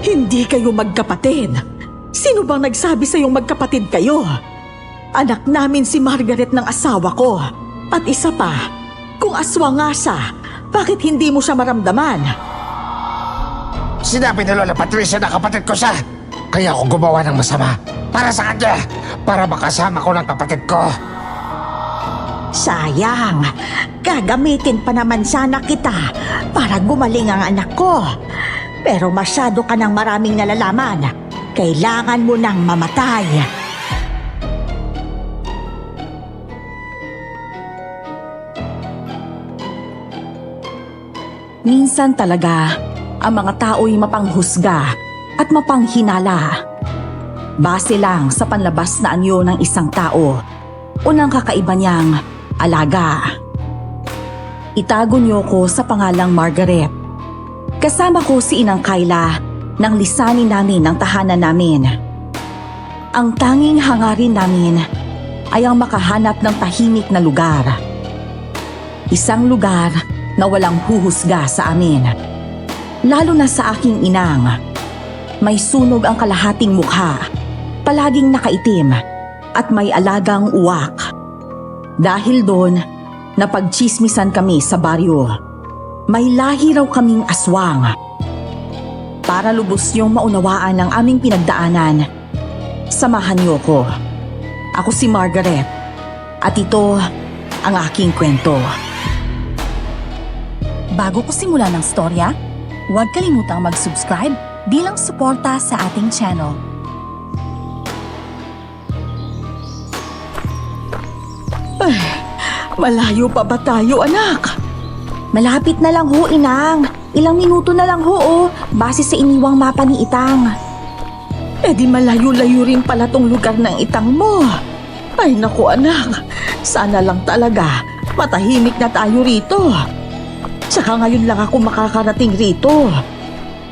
Hindi kayo magkapatid. Sino bang nagsabi sa'yong magkapatid kayo? Anak namin si Margaret ng asawa ko. At isa pa, kung aswang nga siya, bakit hindi mo siya maramdaman? Sinabi ni Lola Patricia na kapatid ko siya. Kaya ako gumawa ng masama. Para sa kanya. Para makasama ko ng kapatid ko. Sayang, gagamitin pa naman sana kita para gumaling ang anak ko. Pero masyado ka ng maraming nalalaman. Kailangan mo nang mamatay. Minsan talaga, ang mga tao'y mapanghusga at mapanghinala. Base lang sa panlabas na anyo ng isang tao o ng kakaiba niyang alaga. Itago niyo ko sa pangalang Margaret. Kasama ko si Inang Kayla nang lisanin namin ang tahanan namin. Ang tanging hangarin namin ay ang makahanap ng tahimik na lugar. Isang lugar na walang huhusga sa amin. Lalo na sa aking inang. May sunog ang kalahating mukha, palaging nakaitim, at may alagang uwak. Dahil doon, napagchismisan kami sa baryo. May lahi raw kaming aswang. Para lubos niyong maunawaan ang aming pinagdaanan, samahan niyo ko. Ako si Margaret, at ito ang aking kwento. Bago ko simulan ng storya, huwag kalimutang mag-subscribe bilang suporta sa ating channel. Malayo pa ba tayo, anak? Malapit na lang ho, Inang. Ilang minuto na lang ho, base sa iniwang mapa ni Itang. Eh di malayo-layo rin pala tong lugar ng itang mo. Ay naku, anak. Sana lang talaga matahimik na tayo rito. Tsaka ngayon lang ako makakarating rito.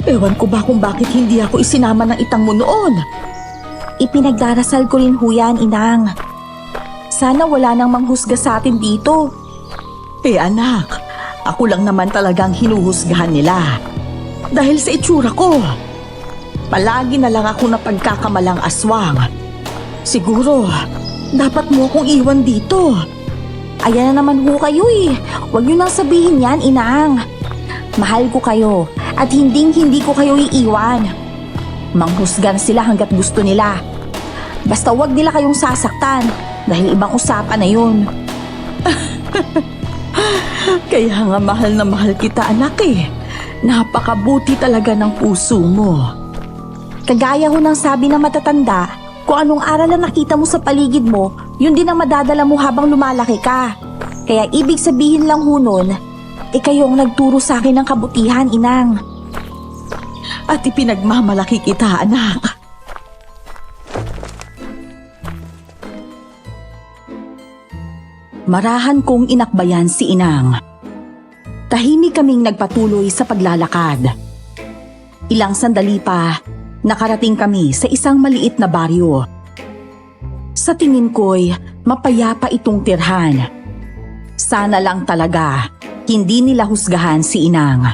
Ewan ko ba kung bakit hindi ako isinama ng itang mo noon. Ipinagdarasal ko rin ho yan, Inang. Sana wala nang manghusga sa atin dito. Eh anak, ako lang naman talagang hinuhusgahan nila. Dahil sa itsura ko. Palagi na lang ako napagkakamalang aswang. Siguro, dapat mo akong iwan dito. Ayan na naman ho kayo eh. Huwag niyo nang sabihin yan, Inang. Mahal ko kayo at hindi ko kayo iiwan. Manghusgan sila hanggat gusto nila. Basta huwag nila kayong sasaktan dahil ibang usapan na yun. Kaya nga mahal na mahal kita, anak eh. Napakabuti talaga ng puso mo. Kagaya ho ng sabi ng matatanda, kung anong aral na nakita mo sa paligid mo, yun din ang madadala mo habang lumalaki ka. Kaya ibig sabihin lang ho nun, kayo ang nagturo sa akin ng kabutihan, Inang. At ipinagmamalaki kita, anak. Marahan kong inakbayan si Inang. Tahimik kaming nagpatuloy sa paglalakad. Ilang sandali pa, nakarating kami sa isang maliit na baryo. Sa tingin ko'y mapayapa itong tirhan. Sana lang talaga hindi nila husgahan si Inang.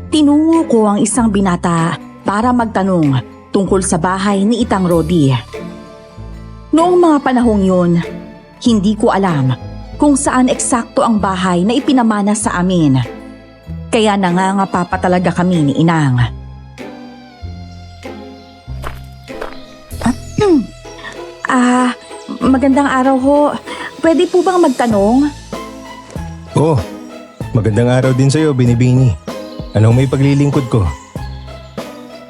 Tinungo ko ang isang binata para magtanong tungkol sa bahay ni Itang Rodi. Noong mga panahong yun, hindi ko alam kung saan eksakto ang bahay na ipinamana sa amin. Kaya nangangapa pa talaga kami ni Inang. Magandang araw ho. Pwede po bang magtanong? Oh, magandang araw din sa'yo, Binibini. Anong may paglilingkod ko?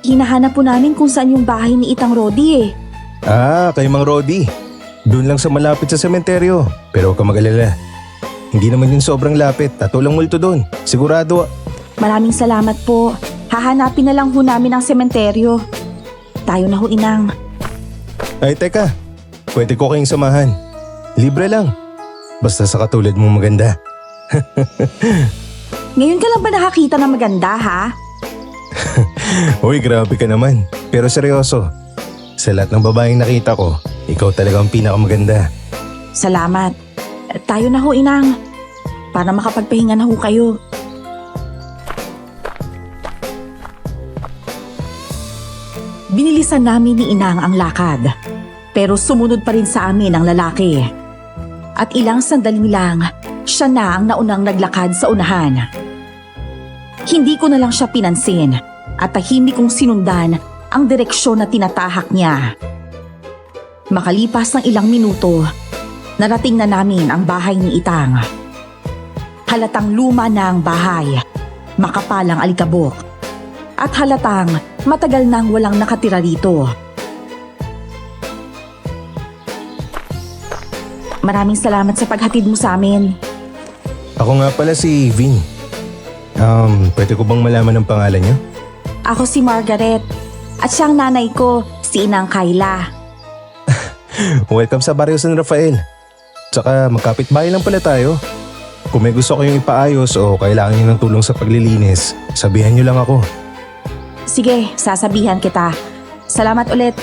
Hinahanap po namin kung saan yung bahay ni Itang Rodi eh. Kay Mang Rodi. Doon lang sa malapit sa sementeryo. Pero huwag ka mag-alala. Hindi naman yun sobrang lapit. Tato lang multo doon. Sigurado. Maraming salamat po. Hahanapin na lang ho namin ang sementeryo. Tayo na ho, Inang. Ay, teka. Pwede ko kayong samahan. Libre lang. Basta sa katulad mong maganda. Ngayon ka lang ba nakakita ng maganda, ha? Uy, grabe ka naman. Pero seryoso. Sa lahat ng babaeng nakita ko, ikaw talaga ang pinakamaganda. Salamat. Tayo na ho, Inang. Para makapagpahinga na ho kayo. Binilisan namin ni Inang ang lakad, pero sumunod pa rin sa amin ang lalaki. At ilang sandali lang, siya na ang naunang naglakad sa unahan. Hindi ko na lang siya pinansin at tahimik kong sinundan ang direksyon na tinatahak niya. Makalipas ng ilang minuto, narating na namin ang bahay ni Itang. Halatang luma na ang bahay, makapalang alikabok, at halatang matagal nang walang nakatira rito. Maraming salamat sa paghatid mo sa amin. Ako nga pala si Vin. Pwede ko bang malaman ang pangalan niyo? Ako si Margaret at siyang nanay ko, si Inang Kayla. Welcome sa Barrio San Rafael. Tsaka magkapit-bahay lang pala tayo. Kung may gusto kayong ipaayos o kailangan niyo ng tulong sa paglilinis, sabihan niyo lang ako. Sige, sasabihan kita. Salamat ulit.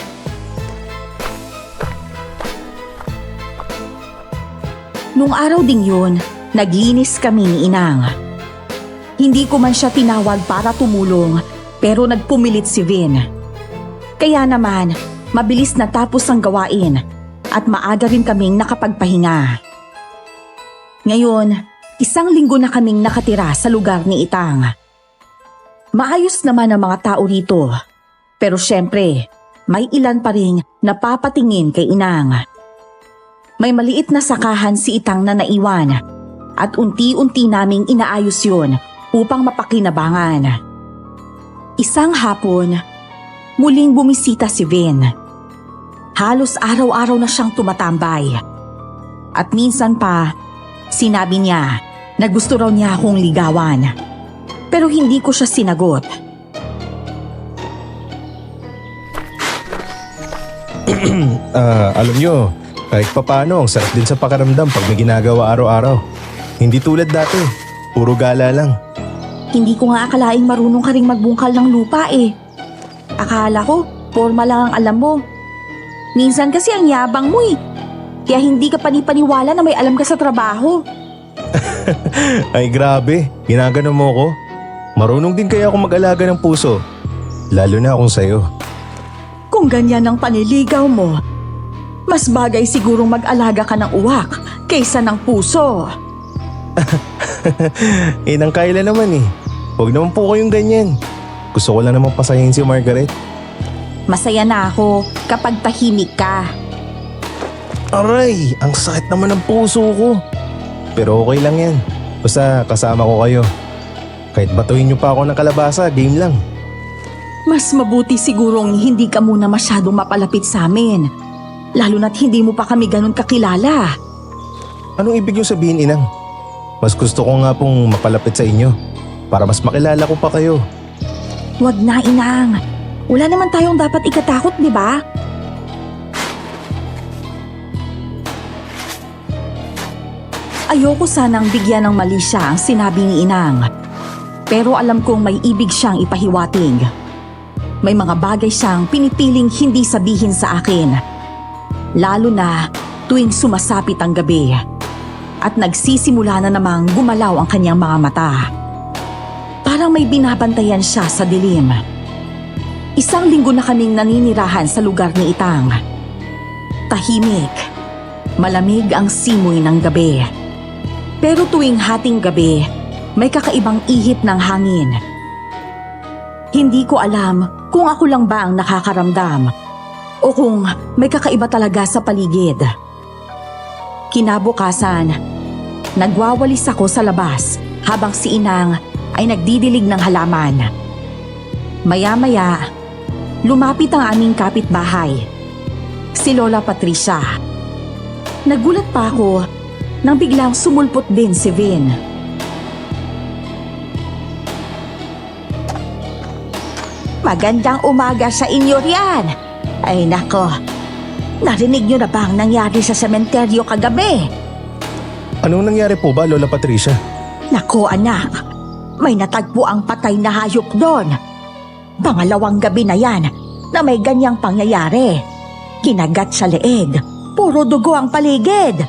Nung araw ding yun, naglinis kami ni Inang. Hindi ko man siya tinawag para tumulong, pero nagpumilit si Vin. Kaya naman, mabilis natapos ang gawain at maaga rin kaming nakapagpahinga. Ngayon, 1 linggo na kaming nakatira sa lugar ni Itang. Maayos naman ang mga tao rito, pero syempre, may ilan pa ring napapatingin kay Inang. May maliit na sakahan si Itang na naiwan at unti-unti naming inaayos yun upang mapakinabangan. Isang hapon, muling bumisita si Vin. Halos araw-araw na siyang tumatambay. At minsan pa, sinabi niya na gusto raw niya akong ligawan. Pero hindi ko siya sinagot. Alam niyo, kahit papano, ang sarap din sa pakiramdam pag may ginagawa araw-araw. Hindi tulad dati, puro gala lang. Hindi ko nga akalaing marunong ka ring magbungkal ng lupa eh. Akala ko, forma lang ang alam mo. Minsan kasi ang yabang mo eh. Kaya hindi ka panipaniwala na may alam ka sa trabaho. Ay grabe, ginagano mo ko. Marunong din kaya ako mag-alaga ng puso. Lalo na kung sa'yo. Kung ganyan ang paniligaw mo, mas bagay sigurong mag-alaga ka ng uwak kaysa ng puso. Nang Kayla naman eh. Huwag naman po kayong ganyan. Gusto ko lang naman pasahin si Margaret. Masaya na ako kapag tahimik ka. Aray, ang sakit naman ng puso ko. Pero okay lang yan. Basta kasama ko kayo. Kahit batuhin niyo pa ako ng kalabasa, game lang. Mas mabuti sigurong hindi ka muna masyadong mapalapit sa amin. Lalo na't hindi mo pa kami ganun kakilala. Anong ibig niyo sabihin, Inang? Mas gusto ko nga pong mapalapit sa inyo para mas makilala ko pa kayo. Huwag na, Inang. Wala naman tayong dapat ikatakot, di ba? Ayoko sanang bigyan ng mali siya ang sinabi ni Inang. Pero alam kong may ibig siyang ipahiwatig. May mga bagay siyang pinipiling hindi sabihin sa akin. Lalo na tuwing sumasapit ang gabi at nagsisimula na namang gumalaw ang kanyang mga mata. Parang may binabantayan siya sa dilim. 1 linggo na kaming naninirahan sa lugar ni Itang. Tahimik, malamig ang simoy ng gabi. Pero tuwing hating gabi, may kakaibang ihip ng hangin. Hindi ko alam kung ako lang ba ang nakakaramdam o kung may kakaiba talaga sa paligid. Kinabukasan, nagwawalis ako sa labas habang si Inang ay nagdidilig ng halaman. Maya-maya, lumapit ang aming kapitbahay, si Lola Patricia. Nagulat pa ako nang biglang sumulpot din si Vin. Magandang umaga sa inyo riyan. Ay nako, narinig niyo na ba ang nangyari sa sementeryo kagabi? Anong nangyari po ba, Lola Patricia? Nako anak, may natagpo ang patay na hayop doon. Pangalawang gabi na yan na may ganyang pangyayari. Kinagat sa leeg, puro dugo ang paligid.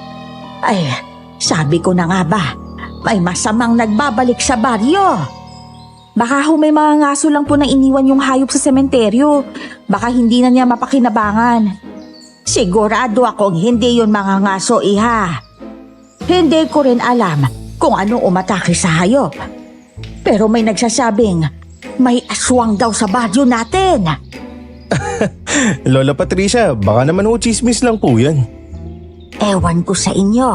Ay, sabi ko na nga ba, may masamang nagbabalik sa baryo. Baka ho may mga ngaso lang po na iniwan yung hayop sa sementeryo. Baka hindi na niya mapakinabangan. Sigurado akong hindi yun mga ngaso, iha. Hindi ko rin alam kung ano umatake sa hayop. Pero may nagsasabing may aswang daw sa baryo natin. Lola Patricia, baka naman ho chismis lang po yan. Ewan ko sa inyo,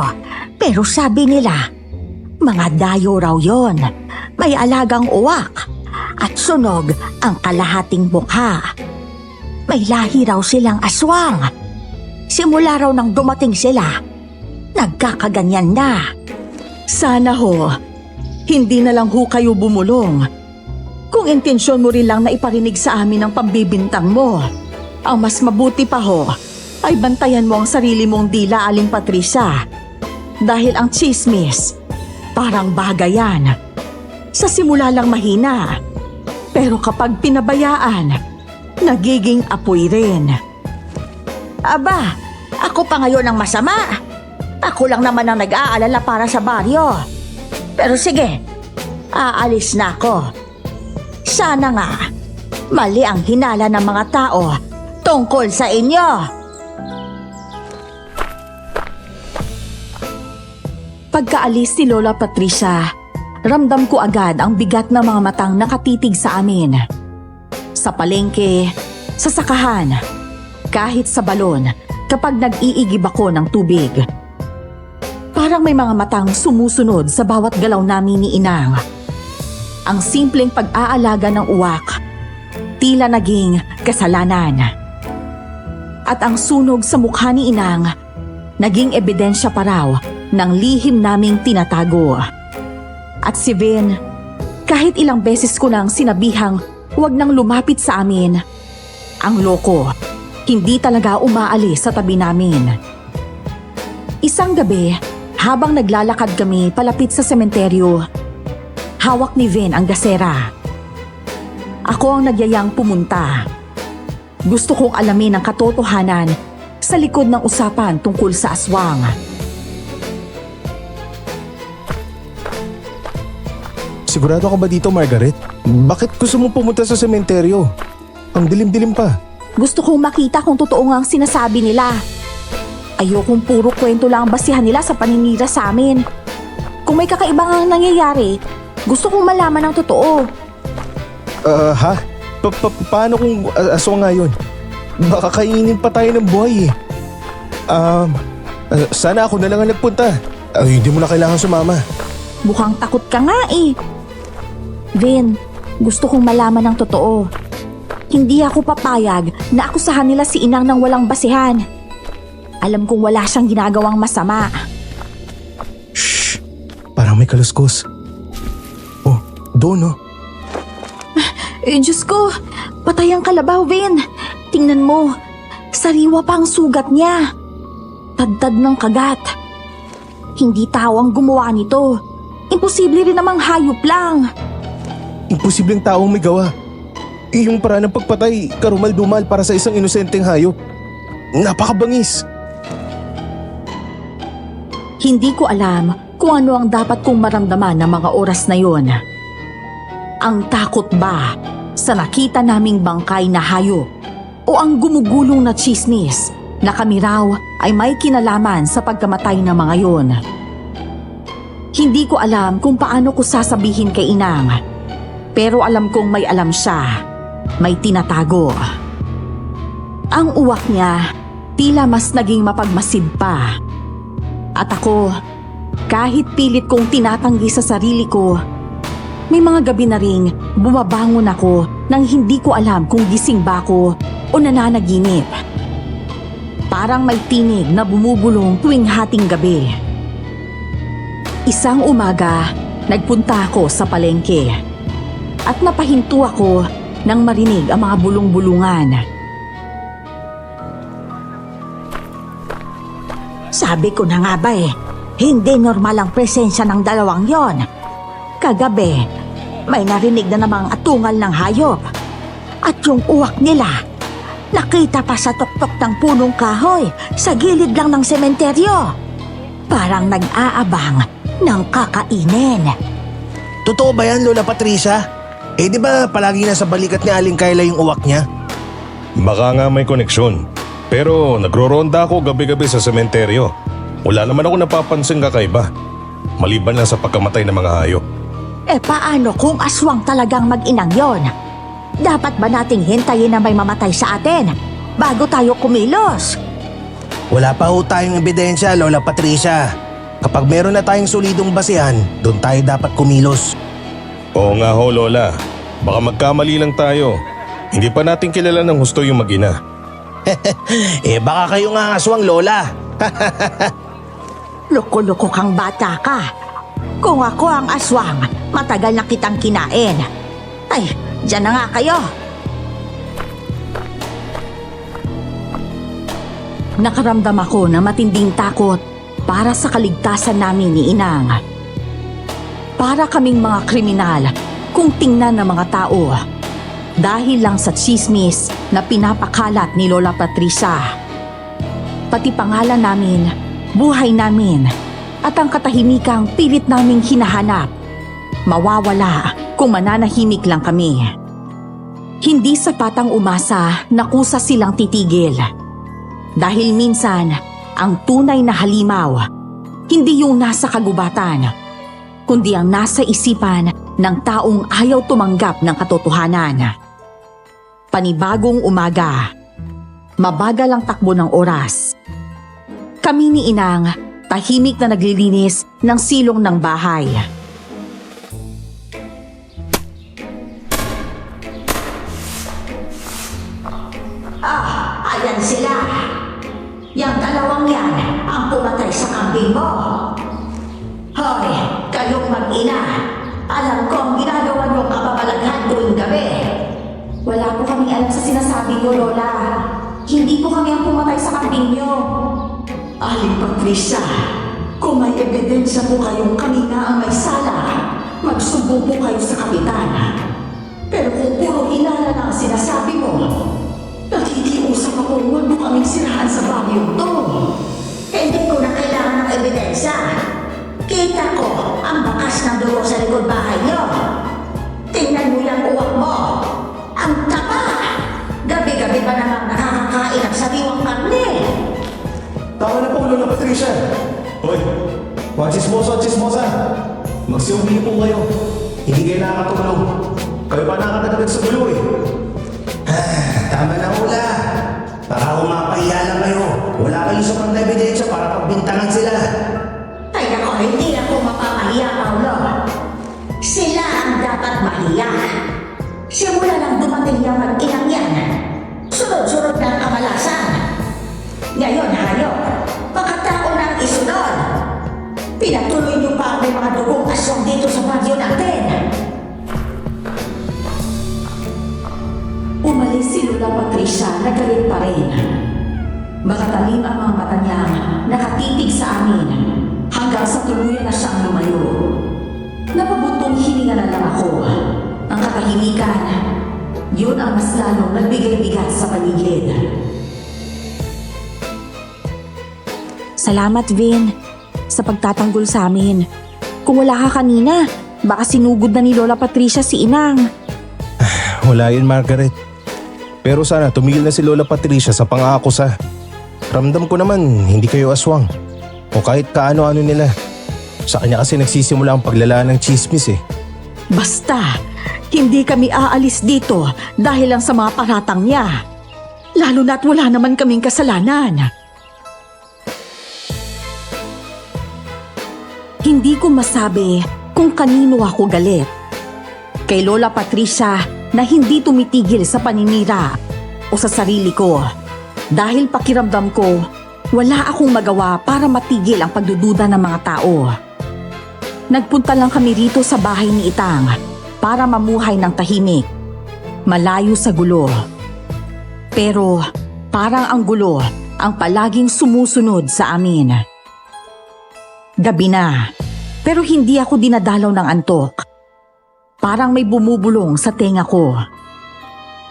pero sabi nila, mga dayo raw yon. May alagang uwak at sunog ang kalahating mukha. May lahi raw silang aswang. Simula raw nang dumating sila, nagkakaganyan na. Sana ho, hindi na lang ho kayo bumulong. Kung intensyon mo rin lang na iparinig sa amin ang pambibintang mo, ang mas mabuti pa ho ay bantayan mo ang sarili mong dila, Aling Patricia. Dahil ang chismis, parang bagayan. Sa simula lang mahina, pero kapag pinabayaan, nagiging apoy rin. Aba, ako pa ngayon ang masama. Ako lang naman ang nag-aalala para sa baryo. Pero sige, aalis na ako. Sana nga, mali ang hinala ng mga tao tungkol sa inyo. Pagkaalis ni Lola Patricia, ramdam ko agad ang bigat ng mga matang nakatitig sa amin. Sa palengke, sa sakahan, kahit sa balon kapag nag-iigib ako ng tubig. Parang may mga matang sumusunod sa bawat galaw namin ni Inang. Ang simpleng pag-aalaga ng uwak, tila naging kasalanan. At ang sunog sa mukha ni Inang, naging ebidensya pa raw ng lihim naming tinatago. At si Vin, kahit ilang beses ko nang sinabihang huwag nang lumapit sa amin, ang loko, hindi talaga umaalis sa tabi namin. Isang gabi, habang naglalakad kami palapit sa sementeryo, hawak ni Vin ang gasera. Ako ang nagyayang pumunta. Gusto kong alamin ang katotohanan sa likod ng usapan tungkol sa aswang. Sigurado ka ba dito, Margaret? Bakit gusto mong pumunta sa sementeryo? Ang dilim-dilim pa. Gusto kong makita kung totoo nga ang sinasabi nila. Ayokong puro kwento lang ang basihan nila sa paninira sa amin. Kung may kakaibang nangyayari, gusto kong malaman ang totoo. Ha? Paano kung aswang nga yun? Baka kainin pa tayo ng buhay eh. Sana ako na lang ang nagpunta. Hindi mo na kailangan sumama. Mukhang takot ka nga eh. Vin, gusto kong malaman ang totoo. Hindi ako papayag na akusahan nila si Inang ng walang basihan. Alam kong wala siyang ginagawang masama. Shh! Parang may kaluskos. Oh, doon oh. Diyos ko, patay ang kalabaw, Vin. Tingnan mo, sariwa pa ang sugat niya. Tadtad ng kagat. Hindi tao ang gumawa nito. Imposible rin namang hayop lang. Imposibleng taong may gawa. Yung paraan ng pagpatay, karumal-dumal para sa isang inosenteng hayop. Napakabangis. Hindi ko alam kung ano ang dapat kong maramdaman ng mga oras na yon. Ang takot ba sa nakita naming bangkay na hayop o ang gumugulong na chismis na kami raw ay may kinalaman sa pagkamatay ng mga yon? Hindi ko alam kung paano ko sasabihin kay Inang, pero alam kong may alam siya, may tinatago. Ang uwak niya tila mas naging mapagmasid pa. At ako, kahit pilit kong tinatanggi sa sarili ko, may mga gabi na ring bumabangon ako nang hindi ko alam kung gising ba ako o nananaginip. Parang may tinig na bumubulong tuwing hating gabi. Isang umaga, nagpunta ako sa palengke at napahinto ako nang marinig ang mga bulong-bulungan. Sabi ko na nga ba hindi normal ang presensya ng dalawang yon. Kagabi, may narinig na namang atungal ng hayop. At yung uwak nila, nakita pa sa tuktok ng punong kahoy sa gilid lang ng sementeryo. Parang nag-aabang ng kakainin. Totoo ba yan, Lola Patricia? Eh di ba palagi nasa balikat ni Aling Kayla yung uwak niya? Baka nga may koneksyon. Pero nagro-ronda ako gabi-gabi sa sementeryo. Wala naman ako napapansin kakaiba. Maliban lang sa pagkamatay ng mga hayop. Eh paano kung aswang talagang mag-inang yon? Dapat ba nating hintayin na may mamatay sa atin bago tayo kumilos? Wala pa ho tayong ebidensya, Lola Patricia. Kapag meron na tayong solidong basihan, doon tayo dapat kumilos. Oo nga ho, Lola. Baka magkamali lang tayo. Hindi pa natin kilala ng husto yung mag-ina. Eh baka kayo nga aswang, Lola. Loko-loko kang bata ka. Kung ako ang aswang, matagal na kitang kinain. Ay, dyan na nga kayo. Nakaramdam ako ng matinding takot para sa kaligtasan namin ni Inang. Para kaming mga kriminal kung tingnan ng mga tao. Dahil lang sa tsismis na pinapakalat ni Lola Patricia. Pati pangalan namin, buhay namin, at ang katahimikang pilit naming hinahanap. Mawawala kung mananahimik lang kami. Hindi sapat ang umasa na kusa silang titigil. Dahil minsan, ang tunay na halimaw, hindi yung nasa kagubatan, kundi ang nasa isipan ng taong ayaw tumanggap ng katotohanan. Panibagong umaga. Mabagal ang takbo ng oras. Kami ni Inang, tahimik na naglilinis ng silong ng bahay. Ayan sila. Yang dalawang yan ang pumatay sa kambing mo. Hoy, kayong mag-ina. Alam ko ang ginagawa niyong kababalaghan tuwing gabi. Wala po kami alam sa sinasabi niyo, Lola. Hindi po kami ang pumatay sa kambing niyo. Aling Patricia, kung may ebidensya po kayong kami nga ang may sala, magsubo po kayo sa kapitan. Pero kung puro hinala na ang sinasabi mo, nakikiusap ako huwag mo kaming sirahan sa bagyong to. Hindi ko na kailangan ng ebidensya. Kita ko ang bakas ng dugo sa likod bahay niyo. Tingnan mo yung uwak mo. Ang tapa. Gabi-gabi pa namang nakakakain ng sariwang karne. Tama na po, Lola Patricia. Hoy, mga chismosa. Magsiuwi po kayo. Hindi kayo nakakatulong. Kayo pa nakakatagdag sa gulo eh. Tama na, Lola. Baka mapahiya lang kayo. Wala kayo sa pang-ebidensya para pagbintangan sila. Ay nako, hindi ako mapapahiya, Paulo. Sila ang dapat mahiya. Simula lang dumating yung mag-inang yan. Sunod-sunod na ang kamalasan. Ngayon, hayop, pagkatao ng isunod. Pinatuloy niyo pa ang may mga dugong aswang dito sa bagyo natin. Umalis si Lola Patricia na galit pa rin. Makatalim ang mga mata niya, nakatitig sa amin, hanggang sa tuluyan na siyang lumayo. Napabutong hininga na lang ako. Ang katahimikan, yun ang mas lalong nagbigay-bigat sa paligid. Salamat, Vin, sa pagtatanggol sa amin. Kung wala ka kanina, baka sinugod na ni Lola Patricia si Inang. Wala yun, Margaret. Pero sana tumigil na si Lola Patricia sa pang-aakusa. Ramdam ko naman hindi kayo aswang. O kahit kaano-ano nila. Sa kanya kasi nagsisimula ang paglala ng chismis eh. Basta, hindi kami aalis dito dahil lang sa mga paratang niya. Lalo na't wala naman kaming kasalanan. Hindi ko masabi kung kanino ako galit. Kay Lola Patricia na hindi tumitigil sa paninira o sa sarili ko. Dahil pakiramdam ko, wala akong magawa para matigil ang pagdududa ng mga tao. Nagpunta lang kami rito sa bahay ni Itang para mamuhay ng tahimik, malayo sa gulo. Pero parang ang gulo ang palaging sumusunod sa amin. Gabi na, pero hindi ako dinadalaw ng antok. Parang may bumubulong sa tenga ko.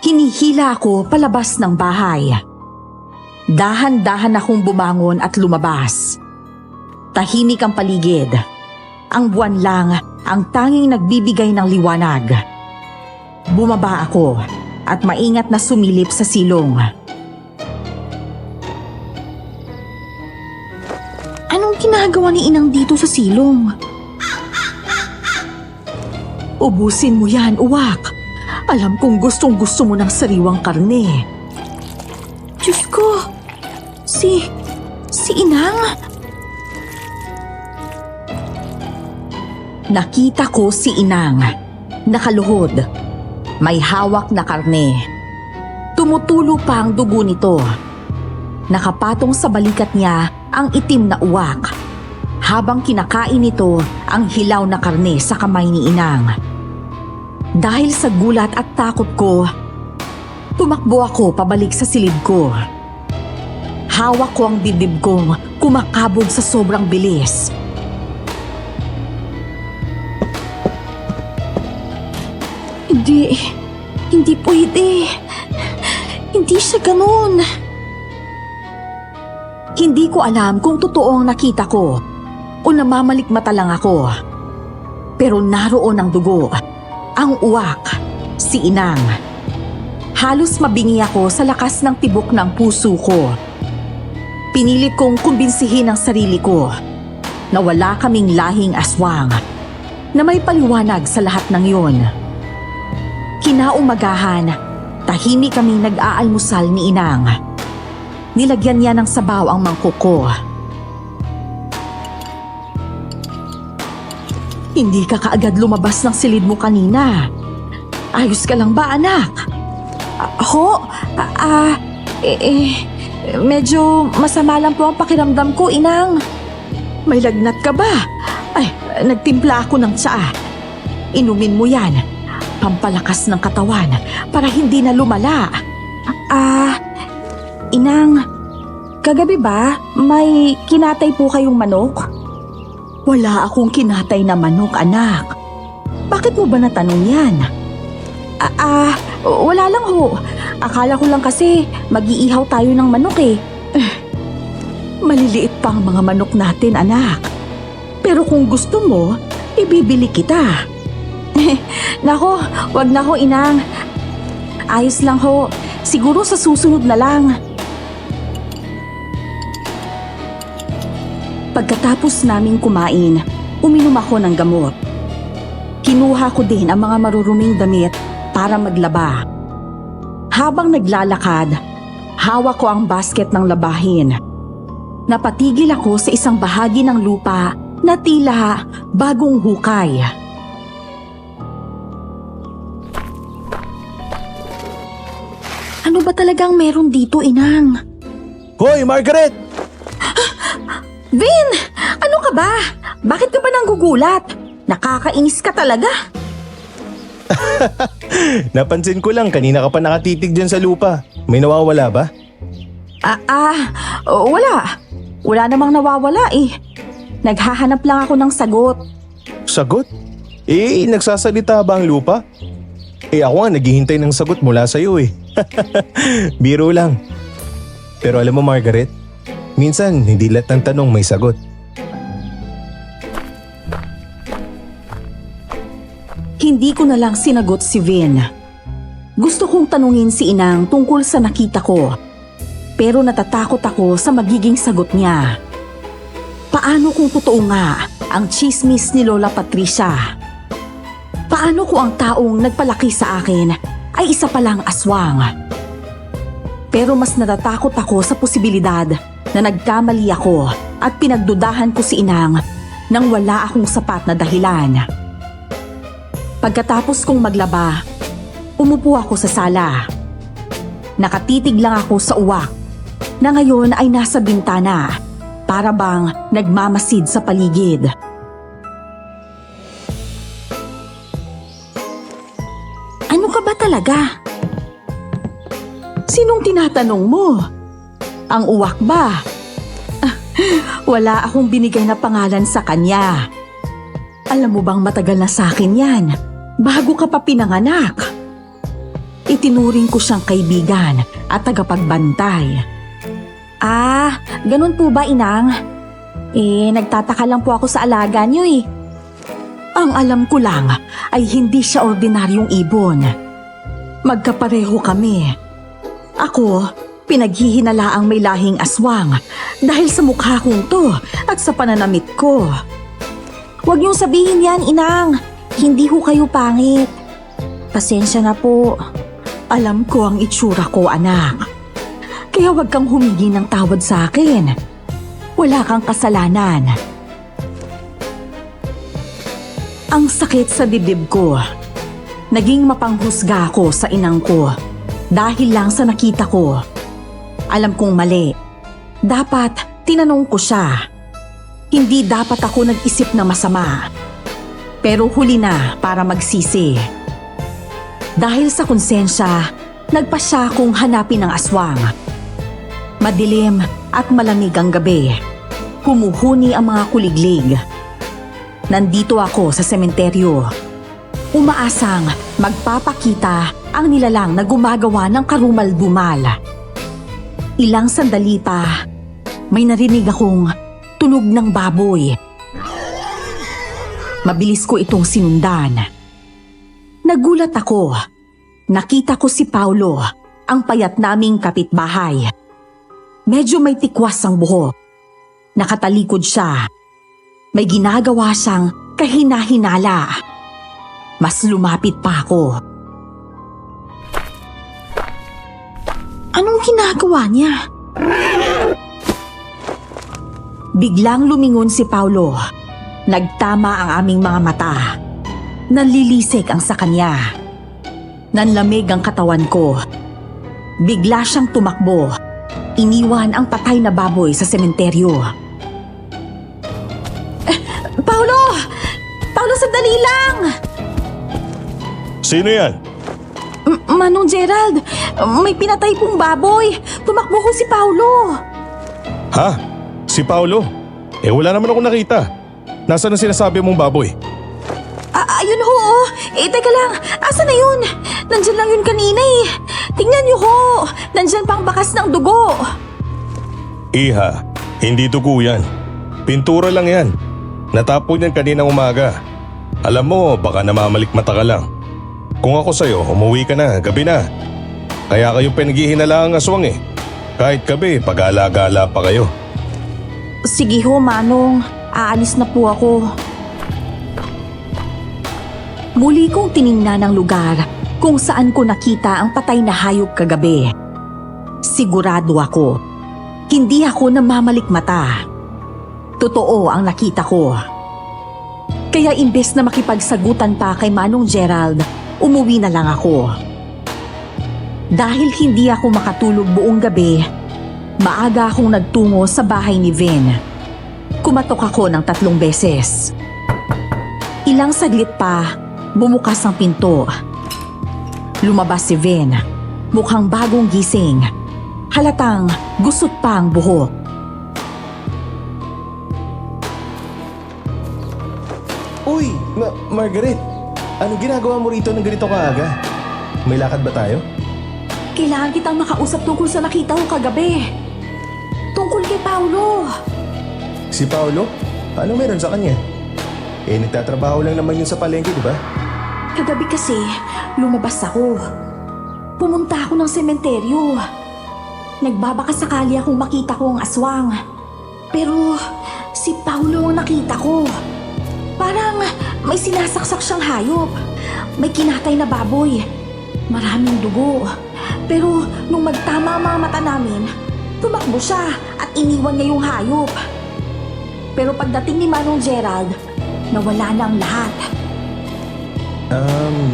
Hinihila ako palabas ng bahay. Dahan-dahan akong bumangon at lumabas. Tahimik ang paligid. Ang buwan lang ang tanging nagbibigay ng liwanag. Bumaba ako at maingat na sumilip sa silong. Anong ginagawa ni Inang dito sa silong? Ubusin mo yan, uwak. Alam kong gustong-gusto mo ng sariwang karne. Diyos ko! Si Inang? Nakita ko si Inang. Nakaluhod. May hawak na karne. Tumutulo pa ang dugo nito. Nakapatong sa balikat niya ang itim na uwak. Habang kinakain nito ang hilaw na karne sa kamay ni Inang. Dahil sa gulat at takot ko, tumakbo ako pabalik sa silid ko. Hawak ko ang dibdib kong kumakabog sa sobrang bilis. Hindi pwede. Hindi siya ganun. Hindi ko alam kung totoo ang nakita ko o namamalikmata lang ako. Pero naroon ang dugo, ang uwak, si Inang. Halos mabingi ako sa lakas ng tibok ng puso ko. Pinilit kong kumbinsihin ang sarili ko na wala kaming lahing aswang, na may paliwanag sa lahat ng yon. Kinaumagahan, tahimik kaming nag-aalmusal ni Inang. Nilagyan niya ng sabaw ang mangkok ko. Hindi ka kaagad lumabas ng silid mo kanina. Ayos ka lang ba, anak? Medyo masama lang po ang pakiramdam ko, Inang. May lagnat ka ba? Ay, nagtimpla ako ng tsaa. Inumin mo yan. Pampalakas ng katawan para hindi na lumala. Inang, kagabi ba may kinatay po kayong manok? Wala akong kinatay na manok, anak. Bakit mo ba natanong yan? Wala lang ho. Akala ko lang kasi mag-iihaw tayo ng manok eh. Maliliit pa ang mga manok natin, anak. Pero kung gusto mo, ibibili kita. Nako, wag na ho, Inang. Ayos lang ho. Siguro sa susunod na lang. Pagkatapos naming kumain, uminom ako ng gamot. Kinuha ko din ang mga maruruming damit para maglaba. Habang naglalakad, hawak ko ang basket ng labahin. Napatigil ako sa isang bahagi ng lupa na tila bagong hukay. Ano ba talagang meron dito, Inang? Hoy, Margaret! Vin! Ano ka ba? Bakit ka ba nanggugulat? Nakakainis ka talaga. Napansin ko lang, kanina ka pa nakatitig dyan sa lupa. May nawawala ba? Wala. Wala namang nawawala eh. Naghahanap lang ako ng sagot. Sagot? Nagsasalita ba ang lupa? Ako nga naghihintay ng sagot mula sa'yo eh. Biro lang. Pero alam mo, Margaret, minsan hindi lahat ng tanong may sagot. Hindi ko na lang sinagot si Vin. Gusto kong tanungin si Inang tungkol sa nakita ko. Pero natatakot ako sa magiging sagot niya. Paano kung totoo nga ang chismis ni Lola Patricia? Paano kung ang taong nagpalaki sa akin ay isa palang aswang? Pero mas natatakot ako sa posibilidad na nagkamali ako at pinagdudahan ko si Inang nang wala akong sapat na dahilan. Pagkatapos kong maglaba, umupo ako sa sala. Nakatitig lang ako sa uwak na ngayon ay nasa bintana para bang nagmamasid sa paligid. Ano ka ba talaga? Sinong tinatanong mo? Ang uwak ba? Wala akong binigay na pangalan sa kanya. Alam mo bang matagal na sa akin yan? Bago ka pa pinanganak. Itinuring ko siyang kaibigan at tagapagbantay. Ganun po ba, Inang? Nagtataka lang po ako sa alaga niyo eh. Ang alam ko lang ay hindi siya ordinaryong ibon. Magkapareho kami. Ako, pinaghihinalaang may lahing aswang dahil sa mukha kong to at sa pananamit ko. Huwag niyong sabihin yan, Inang. Hindi ho kayo pangit. Pasensya na po. Alam ko ang itsura ko, anak. Kaya huwag kang humingi ng tawad sa akin. Wala kang kasalanan. Ang sakit sa dibdib ko. Naging mapanghusga ako sa inang ko dahil lang sa nakita ko. Alam kong mali. Dapat tinanong ko siya. Hindi dapat ako nag-isip na masama. Pero huli na para magsisi. Dahil sa konsensya, nagpa siya kong hanapin ang aswang. Madilim at malamig ang gabi. Humuhuni ang mga kuliglig. Nandito ako sa sementeryo. Umaasang magpapakita ang nilalang na gumagawa ng karumal-dumal. Ilang sandali pa, may narinig akong tunog ng baboy. Mabilis ko itong sinundan. Nagulat ako. Nakita ko si Paulo, ang payat naming kapitbahay. Medyo may tikwas ang buhok. Nakatalikod siya. May ginagawa siyang kahina-hinala. Mas lumapit pa ako. Anong ginagawa niya? Biglang lumingon si Paulo. Nagtama ang aming mga mata. Nanlilisik ang sa kanya. Nanlamig ang katawan ko. Bigla siyang tumakbo. Iniwan ang patay na baboy sa sementeryo. Paulo! Paulo, sandali lang! Sino yan? Manong Gerald, may pinatay pong baboy. Tumakbo ko si Paulo. Ha? Si Paulo? Wala naman ako nakita. Nasaan ang sinasabi mong baboy? Ayun ho, oh. Teka lang, asa na yun? Nandyan lang yun kanina eh. Tingnan niyo ho, nandyan pang bakas ng dugo. Iha, hindi dugo yan. Pintura lang yan. Natapon yan kaninang umaga. Alam mo, baka namamalikmata ka lang. Kung ako sa'yo, umuwi ka na, gabi na. Kaya kayong pinaghihinala ang aswang eh. Kahit gabi, pag-ala-gala pa kayo. Sige ho, Manong. Aalis na po ako. Muli kong tiningnan ang lugar kung saan ko nakita ang patay na hayop kagabi. Sigurado ako, hindi ako namamalikmata. Totoo ang nakita ko. Kaya imbes na makipagsagutan pa kay Manong Gerald, umuwi na lang ako. Dahil hindi ako makatulog buong gabi, maaga akong nagtungo sa bahay ni Vin. Kumatok ako ng 3 beses. Ilang saglit pa, bumukas ang pinto. Lumabas si Vin, mukhang bagong gising. Halatang gusot pa ang buhok. Uy, Margaret! Anong ginagawa mo rito ng ganito kaaga? May lakad ba tayo? Kailangan kitang makausap tungkol sa nakita ko kagabi. Tungkol kay Paulo. Si Paulo? Ano meron sa kanya? Nagtatrabaho lang naman yun sa palengke, di ba? Kagabi kasi, lumabas ako. Pumunta ako ng sementeryo. Nagbabaka sakali akong makita ko ang aswang. Pero si Paulo ang nakita ko. Parang may sinasaksak siyang hayop. May kinatay na baboy. Maraming dugo. Pero nung magtama ang mga mata namin, tumakbo siya at iniwan niya yung hayop. Pero pagdating ni Manong Gerald, nawala na ang lahat.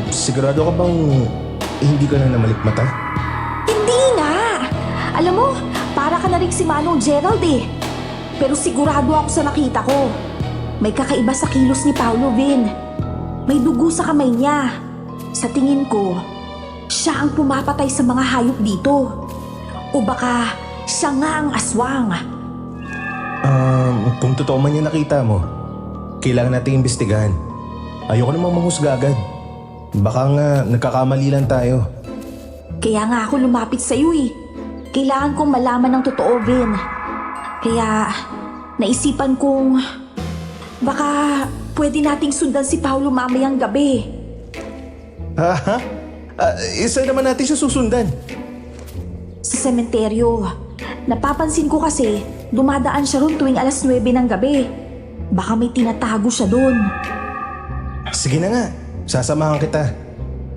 Sigurado ka bang hindi ka na namalikmata? Hindi nga! Alam mo, para ka na rin si Manong Gerald eh. Pero sigurado ako sa nakita ko. May kakaiba sa kilos ni Paulo, Vin. May dugo sa kamay niya. Sa tingin ko, siya ang pumapatay sa mga hayop dito. O baka siya nga ang aswang. Kung totoo man yung nakita mo, kailangan natin imbestigahan. Ayoko namang manghusga agad. Baka nga nagkakamali lang tayo. Kaya nga ako lumapit sa iyo eh. Kailangan kong malaman ng totoo, Vin. Kaya naisipan kong baka pwede nating sundan si Paulo mamayang gabi. Ha? Isa naman natin siya susundan. Sa sementeryo. Napapansin ko kasi, dumadaan siya ron tuwing alas 9 ng gabi. Baka may tinatago siya doon. Sige na nga, sasamahan kita.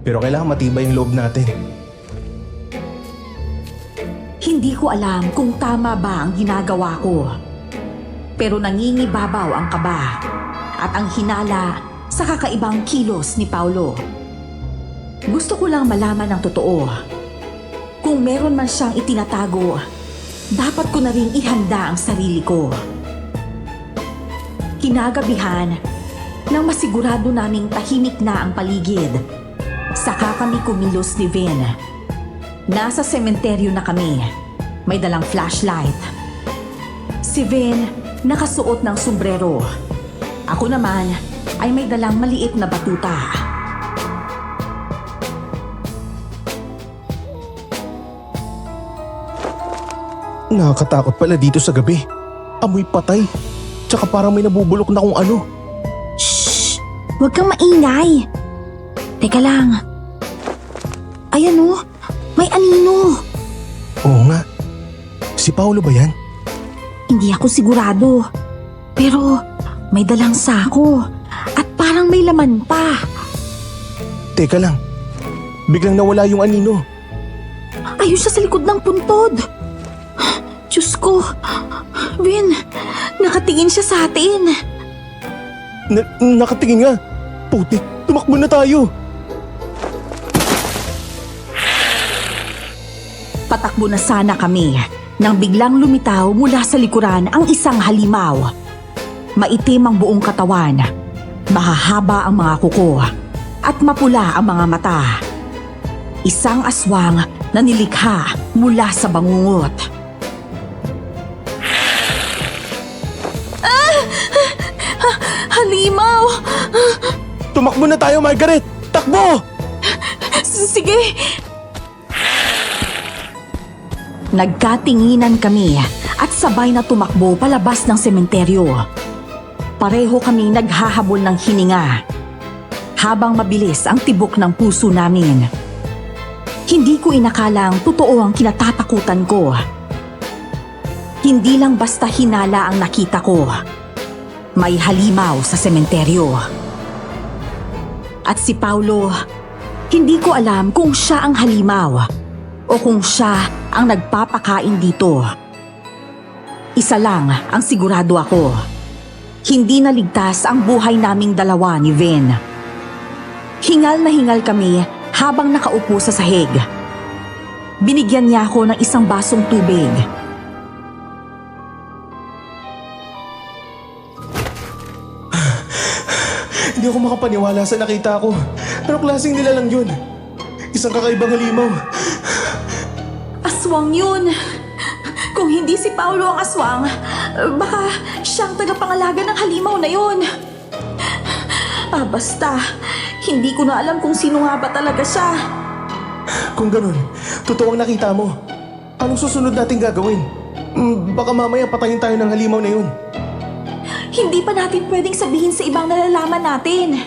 Pero kailangan matibay yung loob natin. Hindi ko alam kung tama ba ang ginagawa ko. Pero nangingibabaw ang kaba at ang hinala sa kakaibang kilos ni Paulo. Gusto ko lang malaman ang totoo. Kung meron man siyang itinatago, dapat ko na rin ihanda ang sarili ko. Kinagabihan, nang masigurado naming tahimik na ang paligid, saka kami kumilos ni Vin. Nasa sementeryo na kami. May dalang flashlight. Si Vin nakasuot ng sombrero. Ako naman ay may dalang maliit na batuta. Nakakatakot pala dito sa gabi. Amoy patay. Tsaka parang may nabubulok na kung ano. Shh! Huwag kang maingay. Teka lang. Ayan o, may anino. Oo nga. Si Paulo ba yan? Hindi ako sigurado. Pero may dalang sako at parang may laman pa. Teka lang. Biglang nawala yung anino. Ayun siya sa likod ng puntod. Diyos ko. Vin, nakatingin siya sa atin. Nakatingin nga. Putik, tumakbo na tayo. Patakbo na sana kami nang biglang lumitaw mula sa likuran ang isang halimaw. Maitim ang buong katawan, mahahaba ang mga kuko, at mapula ang mga mata. Isang aswang na nilikha mula sa bangungot. Halimaw! Tumakbo na tayo, Margaret! Takbo! Sige! Nagkatinginan kami at sabay na tumakbo palabas ng sementeryo. Pareho kaming naghahabol ng hininga habang mabilis ang tibok ng puso namin. Hindi ko inakalang totoo ang kinatatakutan ko. Hindi lang basta hinala ang nakita ko. May halimaw sa sementeryo. At si Paulo, hindi ko alam kung siya ang halimaw o kung siya ang nagpapakain dito. Isa lang ang sigurado ako. Hindi naligtas ang buhay naming dalawa ni Vin. Hingal na hingal kami habang nakaupo sa sahig. Binigyan niya ako ng isang basong tubig. Hindi ako makapaniwala sa nakita ko. Anong klaseng nilalang yun? Isang kakaibang halimaw. Aswang yun! Kung hindi si Paulo ang aswang, baka siyang tagapangalaga ng halimaw na yun. Basta, hindi ko na alam kung sino nga ba talaga siya. Kung ganun, totoo ang nakita mo. Anong susunod natin gagawin? Baka mamaya patayin tayo ng halimaw na yun. Hindi pa natin pwedeng sabihin sa ibang nalalaman natin.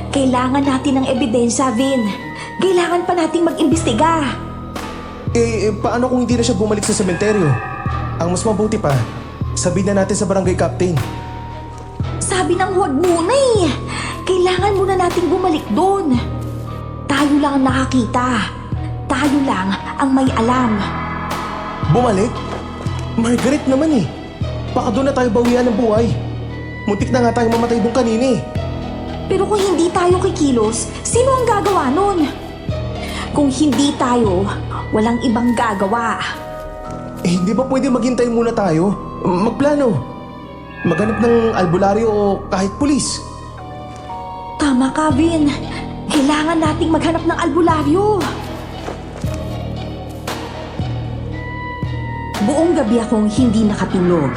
Kailangan natin ng ebidensya, Vin. Kailangan pa nating mag-imbestiga. Paano kung hindi na siya bumalik sa sementeryo? Ang mas mabuti pa, sabihin na natin sa barangay captain. Sabi ng huwag muna eh. Kailangan muna nating bumalik doon. Tayo lang ang nakakita. Tayo lang ang may alam. Bumalik? Margaret naman eh. Baka doon na tayo bawian ng buhay. Muntik na nga tayo mamatay doon kanina eh. Pero kung hindi tayo kikilos, sino ang gagawa nun? Kung hindi tayo, walang ibang gagawa. Hindi ba pwede maghintay muna tayo? Magplano. Maghanap ng albularyo o kahit pulis. Tama ka, Vin. Kailangan nating maghanap ng albularyo. Buong gabi akong hindi nakatulog.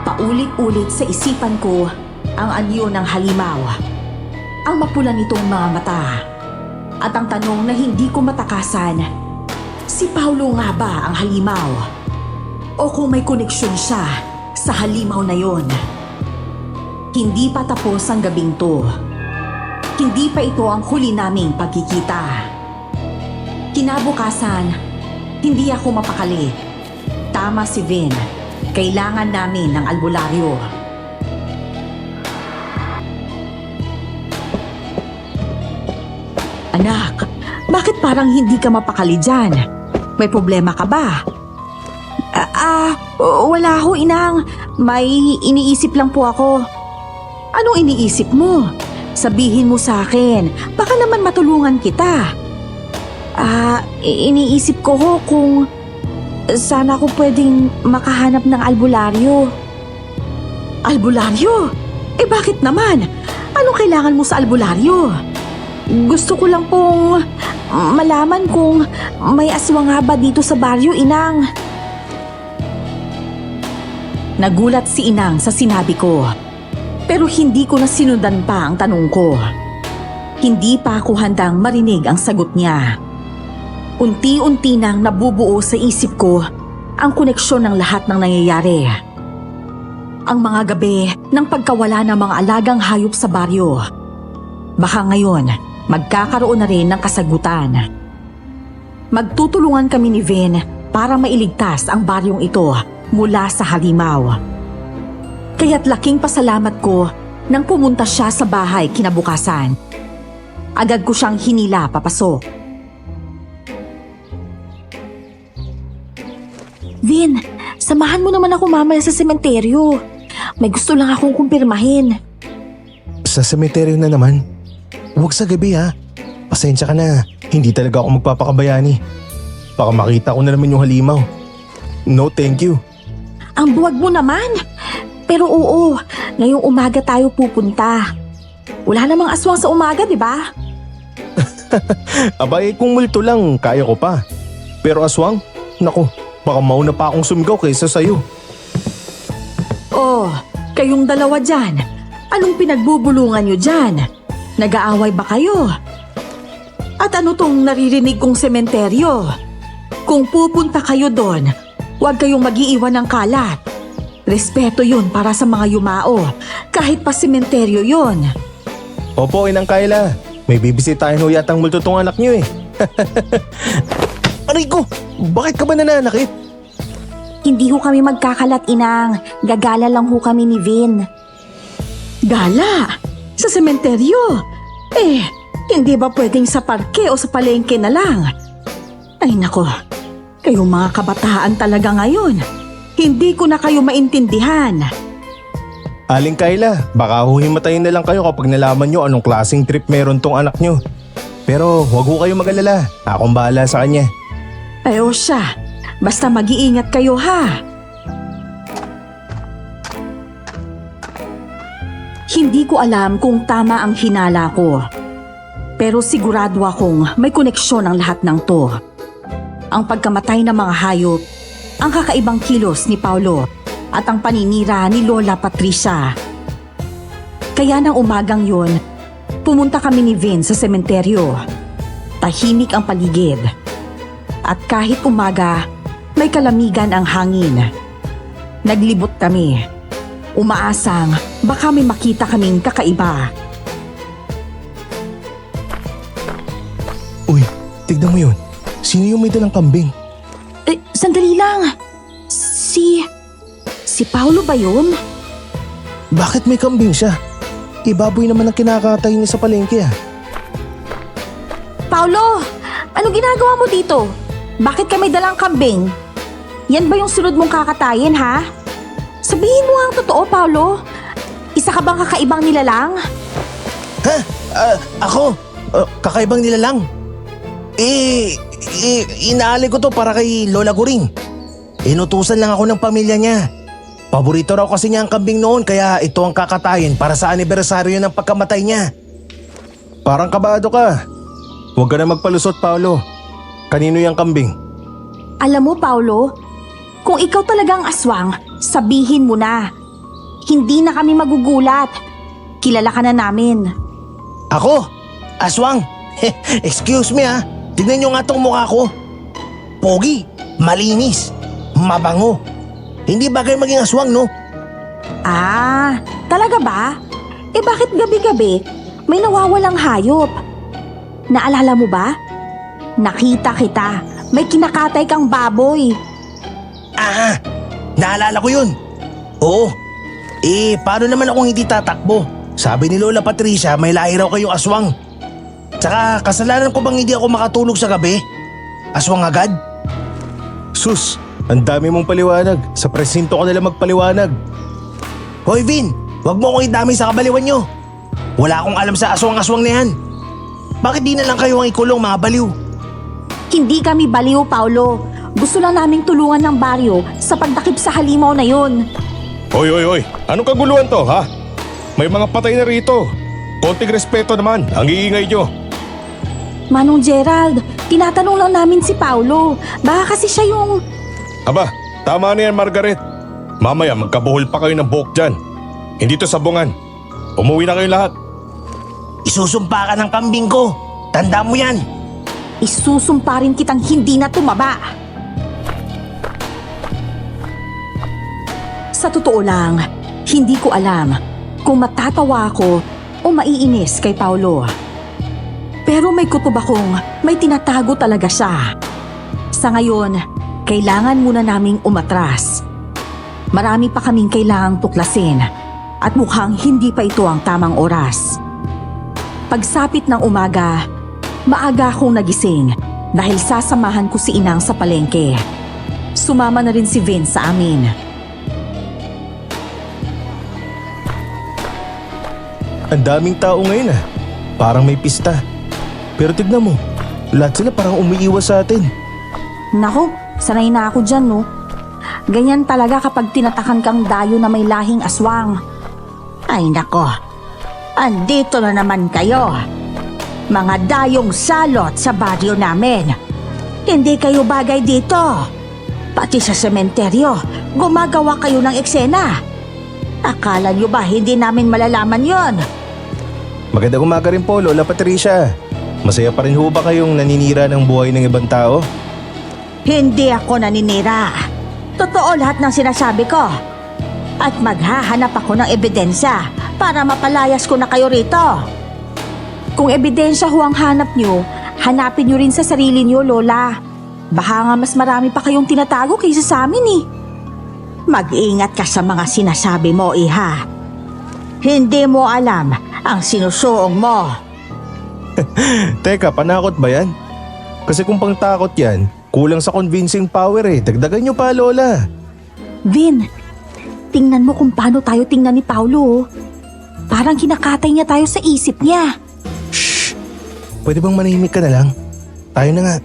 Paulit-ulit sa isipan ko ang anyo ng halimaw, ang mapula nitong mga mata, at ang tanong na hindi ko matakasan, si Paulo nga ba ang halimaw? O kung may koneksyon siya sa halimaw na yon? Hindi pa tapos ang gabing to. Hindi pa ito ang huli naming pagkikita. Kinabukasan, hindi ako mapakali. Tama si Vin. Kailangan namin ng albularyo. Anak, bakit parang hindi ka mapakali dyan? May problema ka ba? Wala ho, Inang. May iniisip lang po ako. Anong iniisip mo? Sabihin mo sa akin, baka naman matulungan kita. Iniisip ko ho kung sana ako pwedeng makahanap ng albularyo. Albularyo? Eh bakit naman? Anong kailangan mo sa albularyo? Gusto ko lang pong malaman kung may aswang nga ba dito sa baryo, Inang. Nagulat si Inang sa sinabi ko. Pero hindi ko na sinundan pa ang tanong ko. Hindi pa ako handang marinig ang sagot niya. Unti-unti nang nabubuo sa isip ko ang koneksyon ng lahat ng nangyayari. Ang mga gabi ng pagkawala ng mga alagang hayop sa baryo. Baka ngayon, magkakaroon na rin ng kasagutan. Magtutulungan kami ni Vin para mailigtas ang baryong ito mula sa halimaw. Kaya't laking pasalamat ko nang pumunta siya sa bahay kinabukasan. Agad ko siyang hinila papasok. Vin, samahan mo naman ako mamaya sa sementeryo. May gusto lang akong kumpirmahin. Sa sementeryo na naman? Huwag sa gabi ha. Pasensya ka na. Hindi talaga ako magpapakabayani. Baka makita ko na naman yung halimaw. No thank you. Ang buwag mo naman. Pero oo, ngayong umaga tayo pupunta. Wala namang aswang sa umaga, di ba? Abay, kung multo lang, kaya ko pa. Pero aswang? Naku, baka mauna pa akong sumigaw kaysa sa'yo. Oh, kayong dalawa dyan. Anong pinagbubulungan nyo dyan? Nag-aaway ba kayo? At ano tong naririnig kong sementeryo? Kung pupunta kayo doon, huwag kayong mag-iiwan ng kalat. Respeto yun para sa mga yumao, kahit pa sementeryo yun. Opo, Inang Kayla. May bibisitahin ho yatang multo tong anak niyo eh. Aray ko! Bakit ka ba nananakit? Hindi ho kami magkakalat, Inang. Gagala lang ho kami ni Vin. Gala? Sa sementeryo? Eh, hindi ba pwedeng sa parke o sa palengke na lang? Ay nako, kayong mga kabataan talaga ngayon. Hindi ko na kayo maintindihan. Aling Kayla, baka himatayin na lang kayo kapag nalaman nyo anong klaseng trip meron tong anak nyo. Pero huwag ho kayong mag-alala. Akong bahala sa kanya. Ay o siya, basta mag-iingat kayo ha. Hindi ko alam kung tama ang hinala ko. Pero sigurado akong may koneksyon ang lahat ng to. Ang pagkamatay ng mga hayop, ang kakaibang kilos ni Paulo, at ang paninira ni Lola Patricia. Kaya nang umagang yun, pumunta kami ni Vin sa sementeryo. Tahimik ang paligid. At kahit umaga, may kalamigan ang hangin. Naglibot kami. Umaasang baka may makita kaming kakaiba. Uy, tignan mo yun. Sino yung may dalang kambing? Sandali lang. Si Paulo ba yun? Bakit may kambing siya? Ibaboy naman ang kinakatay niya sa palengke ah. Paulo, ano ginagawa mo dito? Bakit ka may dalang kambing? Yan ba yung sunod mong kakatayin, ha? Sabihin mo ang totoo, Paulo. Isa ka bang kakaibang nilalang? Ha? Ako? Kakaibang nilalang? Inaali ko to para kay Lola Guring. Inutusan lang ako ng pamilya niya. Paborito raw kasi niya ang kambing noon kaya ito ang kakatayin para sa anibersaryo ng pagkamatay niya. Parang kabado ka. Huwag ka na magpalusot, Paolo. Kanino yung kambing? Alam mo, Paulo, kung ikaw talagang aswang, sabihin mo na. Hindi na kami magugulat. Kilala ka na namin. Ako? Aswang? Excuse me ha. Tignan niyo nga tong mukha ko. Pogi, malinis, mabango. Hindi bagay maging aswang, no? Ah, talaga ba? Eh bakit gabi-gabi may nawawalang hayop? Naalala mo ba? Nakita kita. May kinakatay kang baboy. Ah, naalala ko yun. Oo. Paano naman akong hindi tatakbo? Sabi ni Lola Patricia, may lahi raw kayong aswang. Tsaka, kasalanan ko bang hindi ako makatulog sa gabi? Aswang agad? Sus, ang dami mong paliwanag. Sa presinto ko nila magpaliwanag. Hoy Vin, wag mo akong idamay sa kabaliwan nyo. Wala akong alam sa aswang-aswang na yan. Bakit di na lang kayo ang ikulong, mga baliw? Hindi kami baliw, Paulo. Gusto lang naming tulungan ng baryo sa pagdakip sa halimaw na yun. Hoy! Anong kaguluhan to, ha? May mga patay na rito. Konting respeto naman, ang iingay nyo. Manong Gerald, tinatanong lang namin si Paulo. Baka kasi siya yung... Aba, tama na yan, Margaret. Mamaya magkabuhol pa kayo ng buhok dyan. Hindi to sabungan. Umuwi na kayo lahat. Isusumpa ka ng kambing ko. Tanda mo yan. Isusumpa rin kitang hindi na tumaba. Sa totoo lang, hindi ko alam kung matatawa ako o maiinis kay Paulo. Pero may kutob akong may tinatago talaga siya. Sa ngayon, kailangan muna naming umatras. Marami pa kaming kailangang tuklasin at mukhang hindi pa ito ang tamang oras. Pagsapit ng umaga, maaga akong nagising dahil sasamahan ko si Inang sa palengke. Sumama na rin si Vince sa amin. Ang daming tao ngayon ah. Parang may pista. Pero tignan mo, lahat sila parang umiiwas sa atin. Nako, sanay na ako dyan, no? Ganyan talaga kapag tinatakan kang dayo na may lahing aswang. Ay nako, andito na naman kayo. Mga dayong salot sa baryo namin. Hindi kayo bagay dito. Pati sa sementeryo, gumagawa kayo ng eksena. Akala nyo ba hindi namin malalaman yon? Magandang umaga rin po, Lola Patricia. Masaya pa rin ho ba kayong naninira ng buhay ng ibang tao? Hindi ako naninira. Totoo lahat ng sinasabi ko. At maghahanap ako ng ebidensya para mapalayas ko na kayo rito. Kung ebidensya ho ang hanap nyo, hanapin nyo rin sa sarili nyo, Lola. Baka nga mas marami pa kayong tinatago kaysa sa amin eh. Mag-ingat ka sa mga sinasabi mo, Iha. Hindi mo alam ang sinusuong mo. Teka, panakot ba yan? Kasi kung pangtakot yan, kulang sa convincing power eh. Dagdagan nyo pa, Lola. Vin, tingnan mo kung paano tayo tingnan ni Paulo. Parang kinakatay niya tayo sa isip niya. Shh! Pwede bang manahimik ka na lang? Tayo na nga.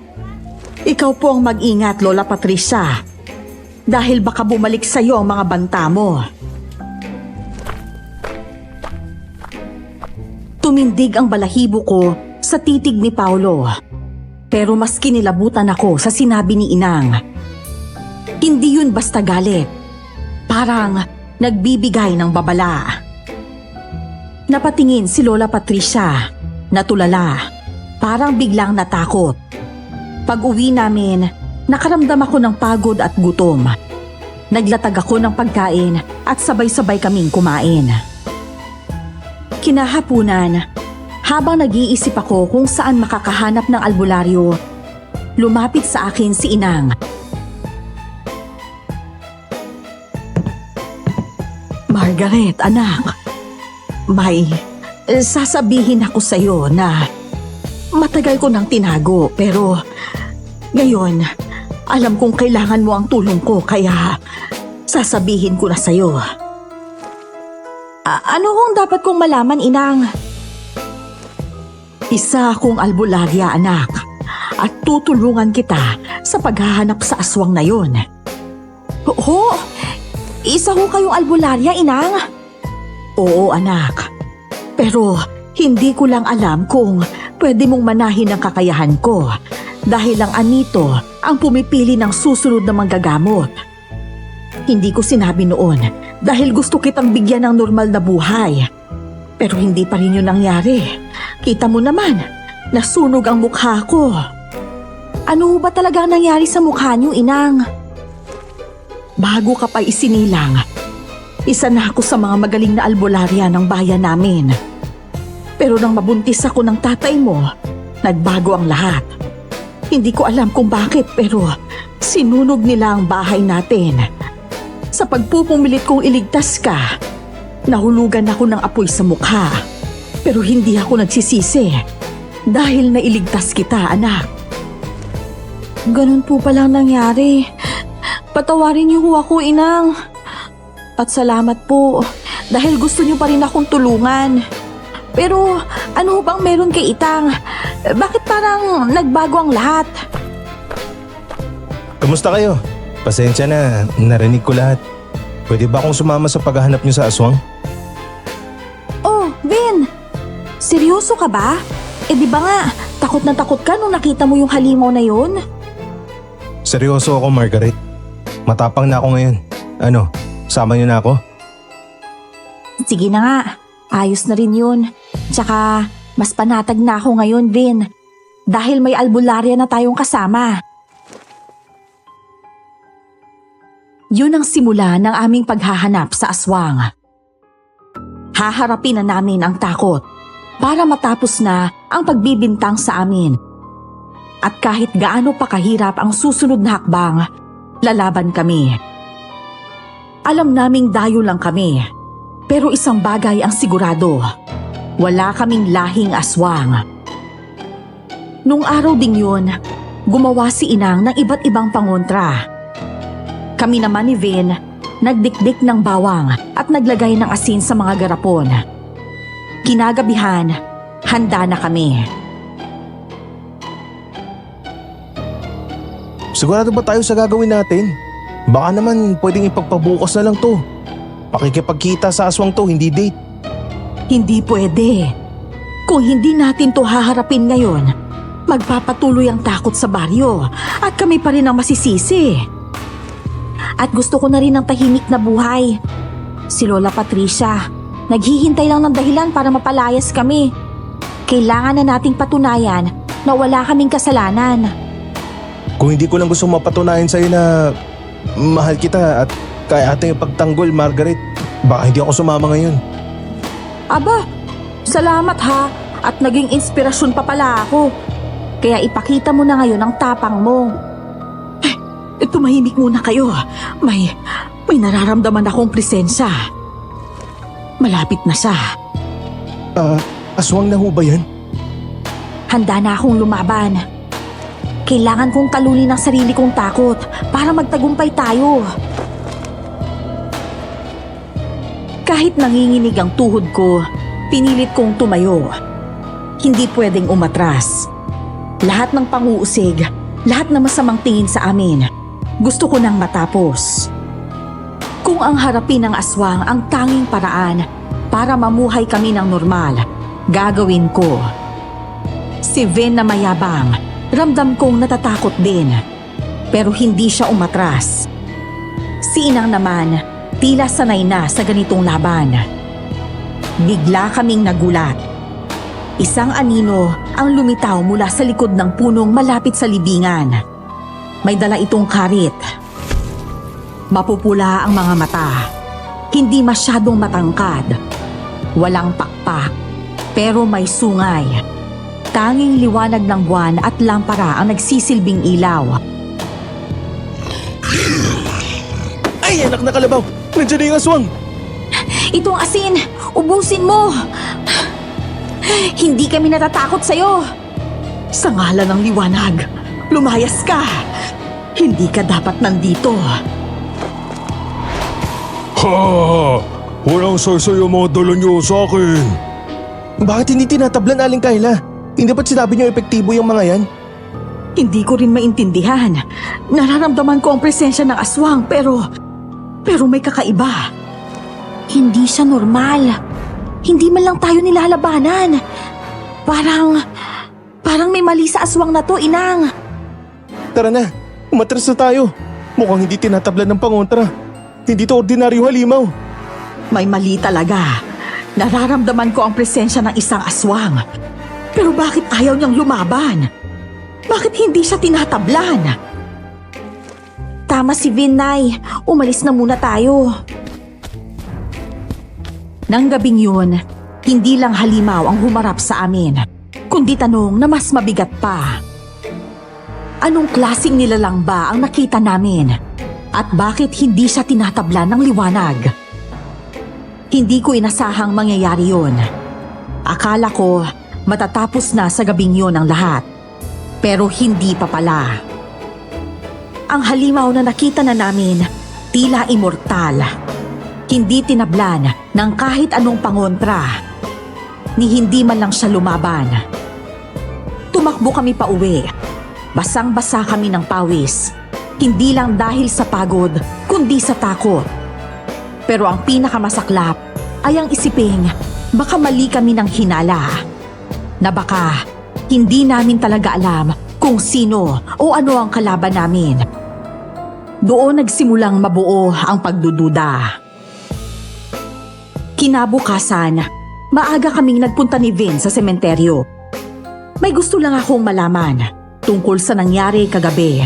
Ikaw po ang mag-ingat, Lola Patricia. Dahil baka bumalik sa'yo ang mga banta mo. Tumindig ang balahibo ko sa titig ni Paulo. Pero mas kinilabutan ako sa sinabi ni Inang. Hindi yun basta galit. Parang nagbibigay ng babala. Napatingin si Lola Patricia, natulala, parang biglang natakot. Pag-uwi namin, nakaramdam ako ng pagod at gutom. Naglatag ako ng pagkain at sabay-sabay kaming kumain. Kinahapunan, habang nag-iisip ako kung saan makakahanap ng albularyo, lumapit sa akin si Inang. Margaret, anak, may sasabihin ako sa'yo na matagal ko nang tinago pero ngayon alam kong kailangan mo ang tulong ko kaya sasabihin ko na sa'yo. Ano kung dapat kong malaman, Inang? Isa akong albularya, anak, at tutulungan kita sa paghahanap sa aswang na yun. Ho? Isa ho kayong albularya, Inang? Oo, anak. Pero hindi ko lang alam kung pwede mong manahin ang kakayahan ko dahil lang anito ang pumipili ng susunod na manggagamot. Hindi ko sinabi noon dahil gusto kitang bigyan ng normal na buhay. Pero hindi pa rin yun nangyari. Kita mo naman, nasunog ang mukha ko. Ano ba talaga nangyari sa mukha niyo, Inang? Bago ka pa isinilang, isa na ako sa mga magaling na albularya ng bayan namin. Pero nang mabuntis ako ng tatay mo, nagbago ang lahat. Hindi ko alam kung bakit pero sinunog nila ang bahay natin. Sa pagpupumilit kong iligtas ka, nahulugan ako ng apoy sa mukha. Pero hindi ako nagsisisi dahil nailigtas kita, anak. Ganun po palang nangyari. Patawarin niyo ho ako, Inang. At salamat po dahil gusto niyo pa rin akong tulungan. Pero ano ho bang meron kay Itang? Bakit parang nagbago ang lahat? Kamusta kayo? Pasensya na, narinig ko lahat. Pwede ba akong sumama sa paghahanap niyo sa aswang? Oh, Vin! Seryoso ka ba? Eh di ba nga, takot na takot ka nung nakita mo yung halimaw na yun? Seryoso ako, Margaret. Matapang na ako ngayon. Ano, sama niyo na ako? Sige na nga, ayos na rin yun. Tsaka, mas panatag na ako ngayon, Vin. Dahil may albularya na tayong kasama. Yun ang simula ng aming paghahanap sa aswang. Haharapin na namin ang takot para matapos na ang pagbibintang sa amin. At kahit gaano pa kahirap ang susunod na hakbang, lalaban kami. Alam naming dayo lang kami, pero isang bagay ang sigurado. Wala kaming lahing aswang. Nung araw ding yun, gumawa si Inang ng iba't ibang pangontra. Kami naman ni Vin, nagdikdik ng bawang at naglagay ng asin sa mga garapon. Kinagabihan, handa na kami. Sigurado ba tayo sa gagawin natin? Baka naman pwedeng ipagpabukas na lang to. Pakikipagkita sa aswang to, hindi date. Hindi pwede. Kung hindi natin to haharapin ngayon, magpapatuloy ang takot sa baryo at kami pa rin ang masisisi. At gusto ko na rin ng tahimik na buhay. Si Lola Patricia, naghihintay lang ng dahilan para mapalayas kami. Kailangan na nating patunayan na wala kaming kasalanan. Kung hindi ko lang gusto mapatunayan sa'yo na mahal kita at kaya ating ipagtanggol, Margaret, baka hindi ako sumama ngayon. Aba, salamat ha. At naging inspirasyon pa pala ako. Kaya ipakita mo na ngayon ang tapang mo. Tumahimik muna kayo. May nararamdaman akong presensya. Malapit na siya. Aswang na ho ba yan? Handa na akong lumaban. Kailangan kong talunin ang sarili kong takot para magtagumpay tayo. Kahit nanginginig ang tuhod ko, pinilit kong tumayo. Hindi pwedeng umatras. Lahat ng panguusig, lahat ng masamang tingin sa amin, gusto ko nang matapos. Kung ang harapin ng aswang ang tanging paraan para mamuhay kami ng normal, gagawin ko. Si Vin na mayabang, ramdam kong natatakot din. Pero hindi siya umatras. Si Inang naman, tila sanay na sa ganitong laban. Bigla kaming nagulat. Isang anino ang lumitaw mula sa likod ng punong malapit sa libingan. May dala itong karit. Mapupula ang mga mata. Hindi masyadong matangkad. Walang pakpak, pero may sungay. Tanging liwanag ng buwan at lampara ang nagsisilbing ilaw. Ay, anak na kalabaw! Nandiyan na yung aswang! Itong asin, ubusin mo! Hindi kami natatakot sa'yo! Sa ngalan ng liwanag, lumayas ka! Hindi ka dapat nandito. Ha! Walang saysay ang mga dala niyo sa akin. Bakit hindi tinatablan, Aling Kayla? Hindi ba't sinabi niyo epektibo yung mga yan? Hindi ko rin maintindihan. Nararamdaman ko ang presensya ng aswang pero may kakaiba. Hindi siya normal. Hindi man lang tayo nilalabanan. Parang may mali sa aswang na to, Inang. Tara na, umatras na tayo. Mukhang hindi tinatablan ng pangontra. Hindi to ordinaryo halimaw. May mali talaga. Nararamdaman ko ang presensya ng isang aswang. Pero bakit ayaw niyang lumaban? Bakit hindi siya tinatablan? Tama si Vin, Nay. Umalis na muna tayo. Nang gabing yun, hindi lang halimaw ang humarap sa amin, kundi tanong na mas mabigat pa. Anong klaseng nilalang ba ang nakita namin? At bakit hindi siya tinatablan ng liwanag? Hindi ko inasahang mangyayari yun. Akala ko matatapos na sa gabing yun ang lahat. Pero hindi pa pala. Ang halimaw na nakita na namin, tila immortal. Hindi tinablan ng kahit anong pangontra. Ni hindi man lang siya lumaban. Tumakbo kami pa uwi. Basang-basa kami ng pawis. Hindi lang dahil sa pagod, kundi sa takot. Pero ang pinakamasaklap ay ang isiping baka mali kami ng hinala. Na baka hindi namin talaga alam kung sino o ano ang kalaban namin. Doon nagsimulang mabuo ang pagdududa. Kinabukasan, maaga kaming nagpunta ni Vin sa sementeryo. May gusto lang akong malaman tungkol sa nangyari kagabi.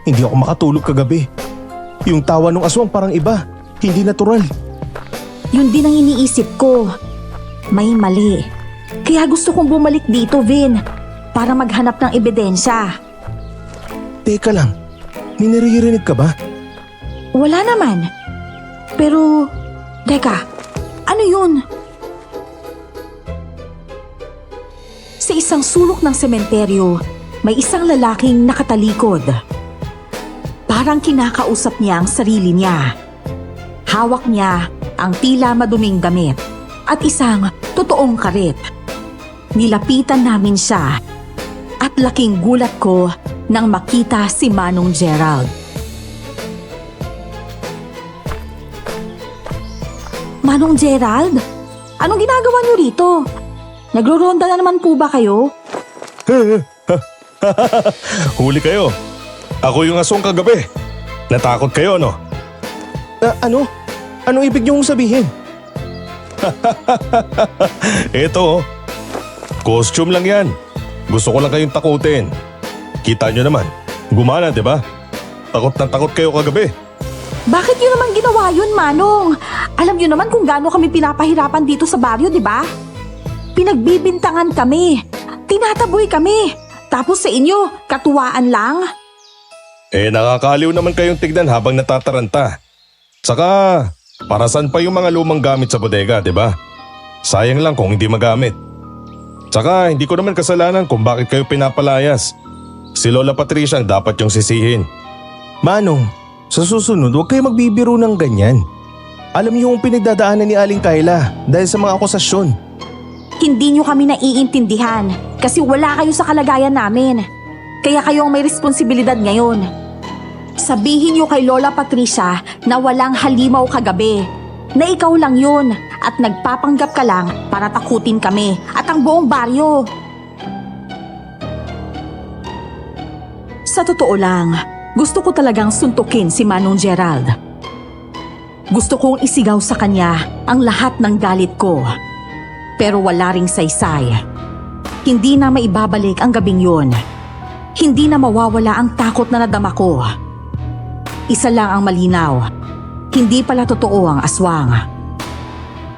Hindi ako makatulog kagabi. Yung tawa ng aswang parang iba, hindi natural. Yun din ang iniisip ko. May mali. Kaya gusto kong bumalik dito, Vin, para maghanap ng ebidensya. Teka lang, may naririnig ka ba? Wala naman. Pero, teka, ano yun? Sa isang sulok ng sementeryo, may isang lalaking nakatalikod. Parang kinakausap niya ang sarili niya. Hawak niya ang tila maduming damit at isang totoong karit. Nilapitan namin siya at laking gulat ko nang makita si Manong Gerald. Manong Gerald? Anong ginagawa niyo rito? Nagro-ronda na naman po ba kayo? Huli kayo. Ako yung aswang kagabi. Natakot kayo, no? Ano? Anong ibig niyong sabihin? Eto, costume lang yan. Gusto ko lang kayong takutin. Kita nyo naman, gumana, di ba? Takot na takot kayo kagabi. Bakit niyo naman ginawa yun, Manong? Alam niyo naman kung gaano kami pinapahirapan dito sa baryo, di ba? Pinagbibintangan kami. Tinataboy kami. Tapos sa inyo, katuwaan lang. Nakakaliw naman kayong tignan habang natataranta. Saka, para saan pa yung mga lumang gamit sa bodega, di ba? Sayang lang kung hindi magamit. Saka, hindi ko naman kasalanan kung bakit kayo pinapalayas. Si Lola Patricia ang dapat yung sisihin. Manong, sa susunod huwag kayo magbibiro ng ganyan. Alam niyo yung pinagdadaanan ni Aling Kayla dahil sa mga akusasyon. Hindi niyo kami naiintindihan kasi wala kayo sa kalagayan namin. Kaya kayo ang may responsibilidad ngayon. Sabihin niyo kay Lola Patricia na walang halimaw kagabi. Na ikaw lang yun at nagpapanggap ka lang para takutin kami at ang buong baryo. Sa totoo lang, gusto ko talagang suntukin si Manong Gerald. Gusto kong isigaw sa kanya ang lahat ng galit ko. Pero wala ring saysay. Hindi na maibabalik ang gabing yun. Hindi na mawawala ang takot na nadama ko. Isa lang ang malinaw. Hindi pala totoo ang aswang.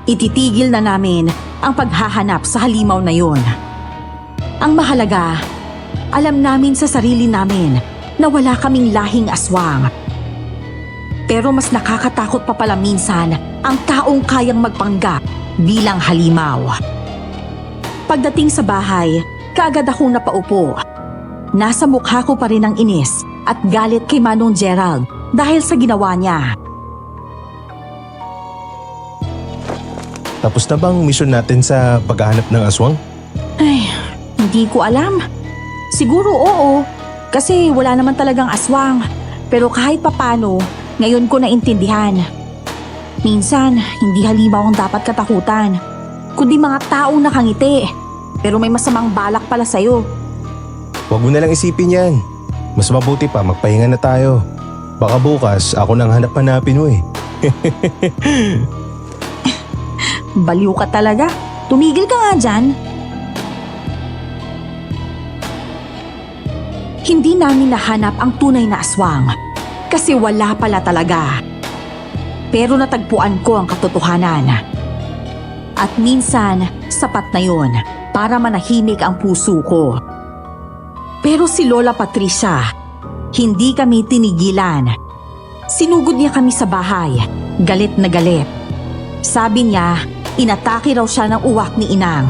Ititigil na namin ang paghahanap sa halimaw na yun. Ang mahalaga, alam namin sa sarili namin na wala kaming lahing aswang. Pero mas nakakatakot pa pala minsan ang taong kayang magpanggap bilang halimaw. Pagdating sa bahay, kaagad akong napaupo. Nasa mukha ko pa rin ang inis at galit kay Manong Gerald dahil sa ginawa niya. Tapos na bang mission natin sa paghahanap ng aswang? Ay, hindi ko alam. Siguro oo, kasi wala naman talagang aswang. Pero kahit papano, ngayon ko naintindihan. Minsan, hindi halimaw ang dapat katakutan, kundi mga taong nakangiti. Pero may masamang balak pala sa'yo. Huwag mo na lang isipin yan. Mas mabuti pa magpahinga na tayo. Baka bukas ako nang hanap-hanapin mo eh. Baliw ka talaga. Tumigil ka nga dyan. Hindi namin nahanap ang tunay na aswang kasi wala pala talaga. Pero natagpuan ko ang katotohanan. At minsan, sapat na yun. para manahimik ang puso ko. Pero si Lola Patricia, hindi kami tinigilan. Sinugod niya kami sa bahay, galit na galit. Sabi niya, inatake raw siya ng uwak ni Inang.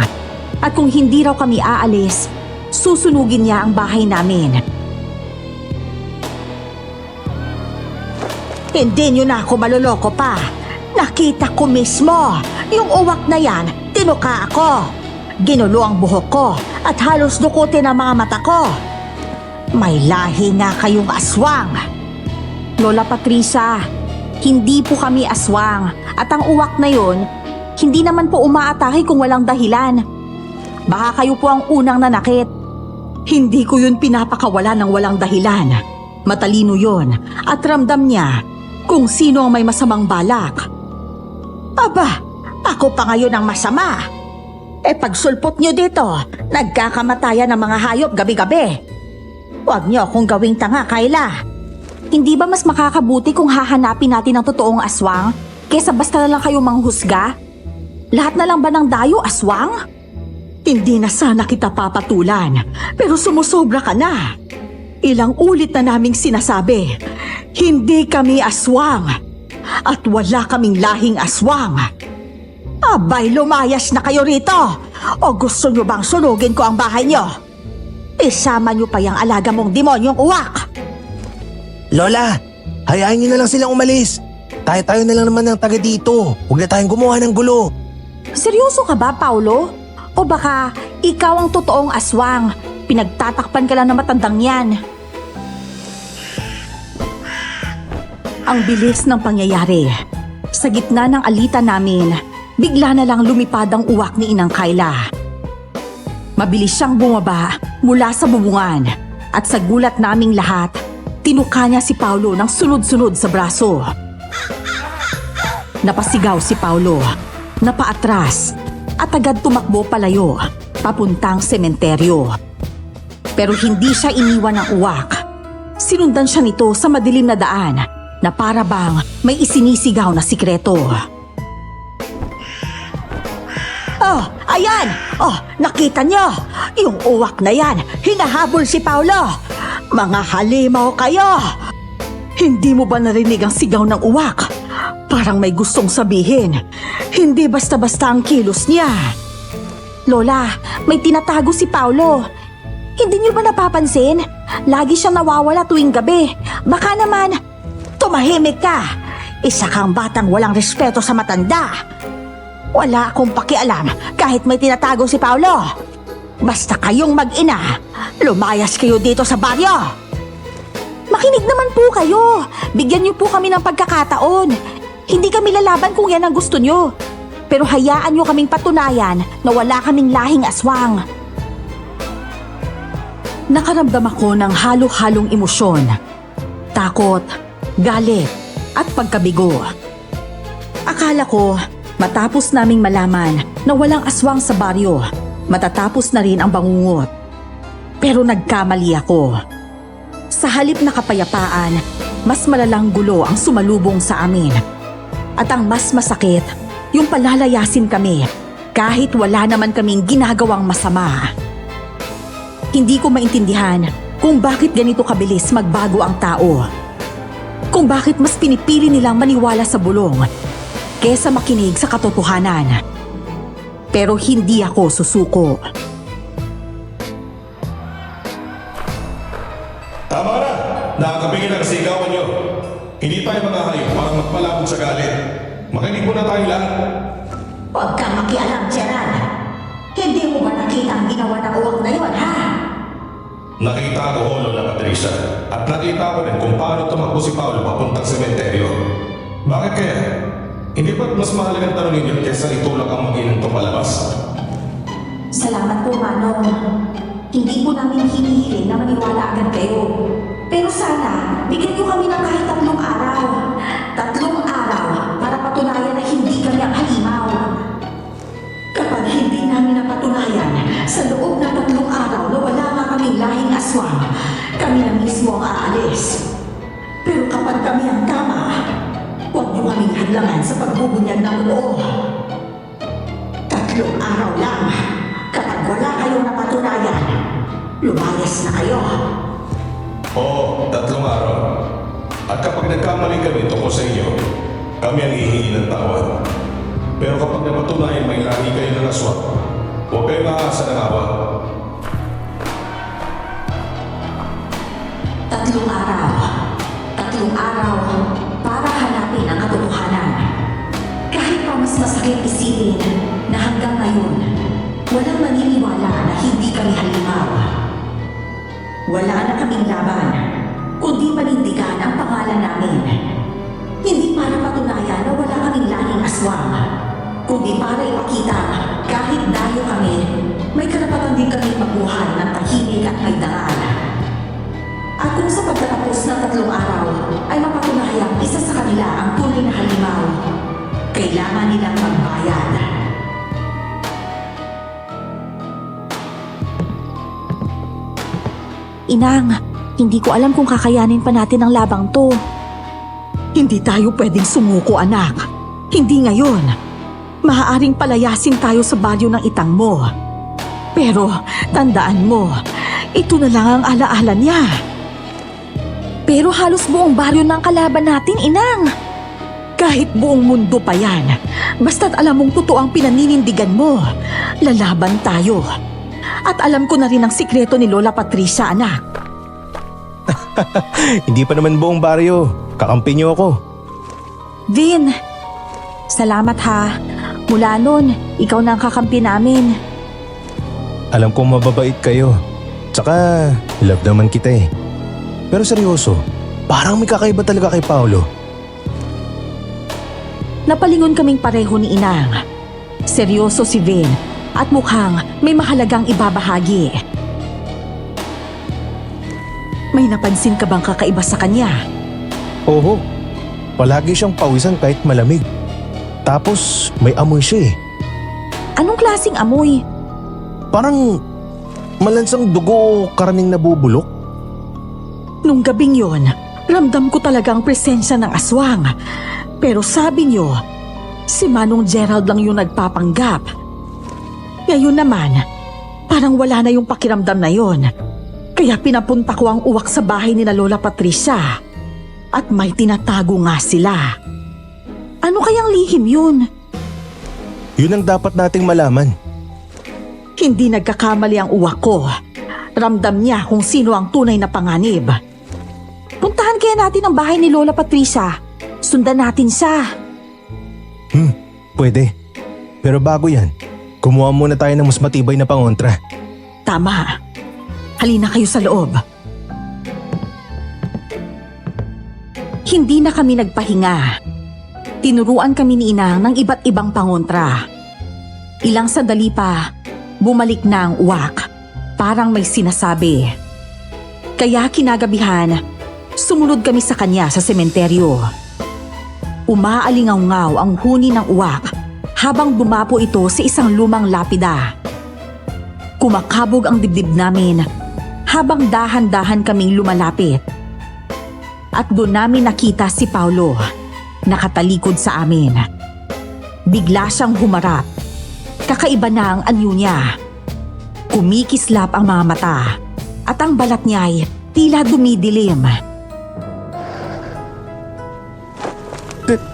At kung hindi raw kami aalis, susunugin niya ang bahay namin. Hindi nyo na ako maloloko pa. Nakita ko mismo. Yung uwak na yan, tinuka ako. Ginulo ang buhok ko at halos dukutin ang mga mata ko. May lahi nga kayong aswang. Lola Patricia, hindi po kami aswang at ang uwak na yon, hindi naman po umaatake kung walang dahilan. Baka kayo po ang unang nanakit. Hindi ko yun pinapakawala ng walang dahilan. Matalino yon at ramdam niya kung sino ang may masamang balak. Aba, ako pa ngayon ang masama. Pagsulpot nyo dito, nagkakamatayan ng mga hayop gabi-gabi. Huwag nyo akong gawing tanga, Kayla. Hindi ba mas makakabuti kung hahanapin natin ang totoong aswang kesa basta na lang kayo manghusga? Lahat na lang ba ng dayo aswang? Hindi na sana kita papatulan, pero sumusobra ka na. Ilang ulit na naming sinasabi, hindi kami aswang. At wala kaming lahing aswang. Abay, lumayas na kayo rito. O gusto nyo bang sunugin ko ang bahay nyo? Isama nyo pa yung alaga mong demonyong uwak. Lola, hayaan niyo na lang silang umalis. Tayo-tayo na lang naman ng taga dito. Huwag na tayong gumawa ng gulo. Seryoso ka ba, Paulo? O baka ikaw ang totoong aswang? Pinagtatakpan ka lang ng matandang yan. Ang bilis ng pangyayari. Sa gitna ng alita namin, bigla na lang lumipad ang uwak ni Inang Kayla. Mabilis siyang bumaba mula sa bubungan at sa gulat naming lahat, tinuka niya si Paulo ng sunod-sunod sa braso. Napasigaw si Paulo, napaatras at agad tumakbo palayo, papuntang sementeryo. Pero hindi siya iniwan ng uwak. Sinundan siya nito sa madilim na daan na para bang may isinisigaw na sikreto. Oh, ayan! Oh, nakita nyo? Yung uwak na yan, hinahabol si Paulo. Mga halimaw kayo! Hindi mo ba narinig ang sigaw ng uwak? Parang may gustong sabihin. Hindi basta-basta ang kilos niya. Lola, may tinatago si Paulo. Hindi niyo ba napapansin? Lagi siyang nawawala tuwing gabi. Baka naman, tumahimik ka. Isa kang batang walang respeto sa matanda. Wala akong pakialam kahit may tinatago si Paulo. Basta kayong mag-ina, lumayas kayo dito sa baryo. Makinig naman po kayo. Bigyan niyo po kami ng pagkakataon. Hindi kami lalaban kung yan ang gusto niyo. Pero hayaan niyo kaming patunayan na wala kaming lahing aswang. Nakaramdam ako ng halo-halong emosyon. Takot, galit, at pagkabigo. Akala ko, matapos naming malaman na walang aswang sa baryo, matatapos na rin ang bangungot. Pero nagkamali ako. Sa halip na kapayapaan, mas malalang gulo ang sumalubong sa amin. At ang mas masakit, yung palalayasin kami kahit wala naman kaming ginagawang masama. Hindi ko maintindihan kung bakit ganito kabilis magbago ang tao. Kung bakit mas pinipili nilang maniwala sa bulong kesa makinig sa katotohanan. Pero hindi ako susuko. Tama na! Nakakabigil ang sigawan niyo. Hindi tayo mga hayop para magpalabog sa galit. Makinig muna tayo lahat. Huwag kang makialam, Gerard. Hindi mo ba nakita ang ginawa ng uwak na yun, ha? Nakita ko, Lola Patricia. At nakita ko rin kung paano tumakbo si Paulo papuntang sementeryo. Bakit kaya? Hindi ba't mas mahalagang tanongin yun kaysa itulak ang mag-inang tumalabas? Salamat po, Manong. Hindi po namin hinihiling na maniwala agad kayo. Pero sana, bigyan niyo kami ng kahit 3 araw. 3 araw para patunayan na hindi kami ang halimaw. Kapag hindi namin napatunayan sa loob ng 3 araw na wala nga kaming lahing aswang, kami na mismo ang aalis. Pero kapag kami ang tama, huwag niyo kaming hadlangan sa pagbubunyag ng loob. 3 araw lang. Kapag wala kayong napatunayan, lumayas na kayo. Oo, 3 araw. At kapag nagkamali kami tungkol sa inyo, kami ang hihingi ng tawad. Pero kapag napatunayan may lahi kayo ng aswang, huwag kayong aasa ng awa. 3 araw. 3 araw para hanapin ang katotohanan. Kahit pa mas masakit isipin na hanggang ngayon, walang maniniwala na hindi kami halimaw. Wala na kaming laban, kundi panindigan ang pangalan namin. Hindi para patunayan na wala kaming lahing aswang, kundi para ipakita kahit dayo kami, may karapatan din kami mabuhay ng tahimik at may dangal. At kung sa pagtatapos ng 3 araw ay mapatunayang isa sa kanila ang tunay na halimaw, kailangan nilang magbayad. Inang, hindi ko alam kung kakayanin pa natin ang labang to. Hindi tayo pwedeng sumuko, anak. Hindi ngayon. Maaaring palayasin tayo sa baryo ng itang mo. Pero tandaan mo, ito na lang ang alaala niya. Pero halos buong baryo ng kalaban natin, Inang. Kahit buong mundo pa yan, basta't alam mong totoo ang pinaninindigan mo, lalaban tayo. At alam ko na rin ang sikreto ni Lola Patricia, anak. Hindi pa naman buong baryo. Kakampi niyo ako. Vin, salamat ha. Mula nun, ikaw na ang kakampi namin. Alam kong mababait kayo. Tsaka, love naman kita eh. Pero seryoso, parang may kakaiba talaga kay Paolo. Napalingon kaming pareho ni Inang. Seryoso si Vin at mukhang may mahalagang ibabahagi. May napansin ka bang kakaiba sa kanya? Oo, palagi siyang pawisan kahit malamig. Tapos may amoy siya eh. Anong klaseng amoy? Parang malansang dugo o karning nabubulok. Nung gabing yon, ramdam ko talaga ang presensya ng aswang. Pero sabi niyo, si Manong Gerald lang yung nagpapanggap. Ngayon naman, parang wala na yung pakiramdam na yon. Kaya pinapunta ko ang uwak sa bahay ni na Lola Patricia. At may tinatago nga sila. Ano kayang lihim yun? Yun ang dapat nating malaman. Hindi nagkakamali ang uwak ko. Ramdam niya kung sino ang tunay na panganib. Puntahan kaya natin ang bahay ni Lola Patricia. Sundan natin siya. Pwede. Pero bago yan, kumuha muna tayo ng mas matibay na pangontra. Tama. Halina kayo sa loob. Hindi na kami nagpahinga. Tinuruan kami ni Inang ng iba't ibang pangontra. Ilang sandali pa, bumalik na ang uwak. Parang may sinasabi. Kaya kinagabihan, sumunod kami sa kanya sa sementeryo. Umaalingaw-ngaw ang huni ng uwak habang dumapo ito sa isang lumang lapida. Kumakabog ang dibdib namin habang dahan-dahan kaming lumalapit. At doon namin nakita si Paolo, nakatalikod sa amin. Bigla siyang humarap. Kakaiba na ang anyo niya. Kumikislap ang mga mata at ang balat niya'y tila dumidilim.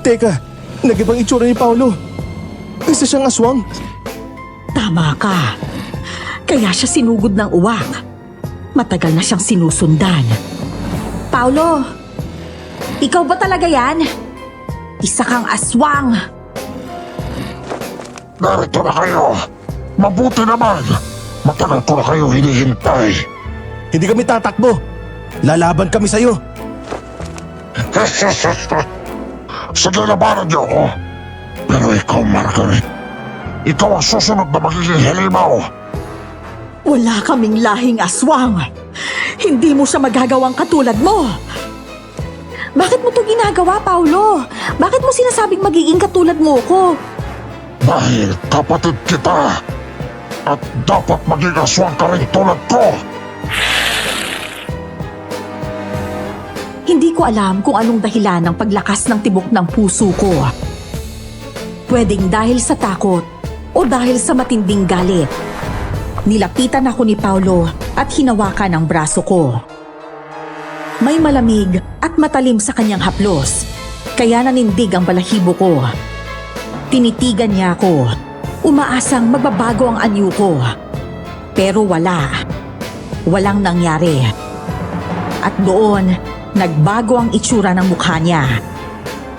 Teka, nag-ibang itsura ni Paolo. Isa siyang aswang. Tama ka. Kaya siya sinugod ng uwak. Matagal na siyang sinusundan. Paolo, ikaw ba talaga yan? Isa kang aswang. Narito na kayo. Mabuti naman. Matagal ko na kayo hinihintay. Hindi kami tatakbo. Lalaban kami sa'yo. Sige, labanan niyo ako. Pero ikaw, Margaret, ikaw ang susunod na magiging halimaw. Wala kaming lahing aswang. Hindi mo siya magagawang katulad mo. Bakit mo to ginagawa, Paolo? Bakit mo sinasabing magiging katulad mo ko? Dahil kapatid kita. At dapat maging aswang ka rin tulad ko. Hindi ko alam kung anong dahilan ng paglakas ng tibok ng puso ko. Pwedeng dahil sa takot o dahil sa matinding galit. Nilapitan ako ni Paulo at hinawakan ang braso ko. May malamig at matalim sa kanyang haplos, kaya nanindig ang balahibo ko. Tinitigan niya ako, umaasang magbabago ang anyo ko. Pero walang nangyari. At doon, nagbago ang itsura ng mukha niya.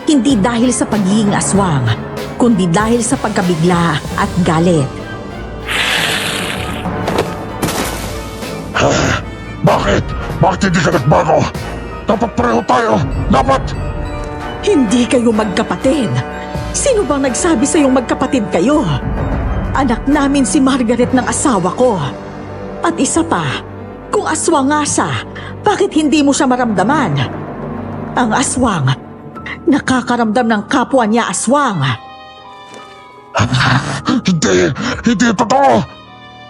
Hindi dahil sa pagiging aswang, kundi dahil sa pagkabigla at galit. Bakit? Bakit hindi ka nagbago? Dapat pareho tayo! Dapat! Hindi kayo magkapatid. Sino bang nagsabi sa iyong magkapatid kayo? Anak namin si Margaret ng asawa ko. At isa pa, kung aswang nga siya, bakit hindi mo siya maramdaman? Ang aswang, nakakaramdam ng kapwa niya aswang. Hindi totoo!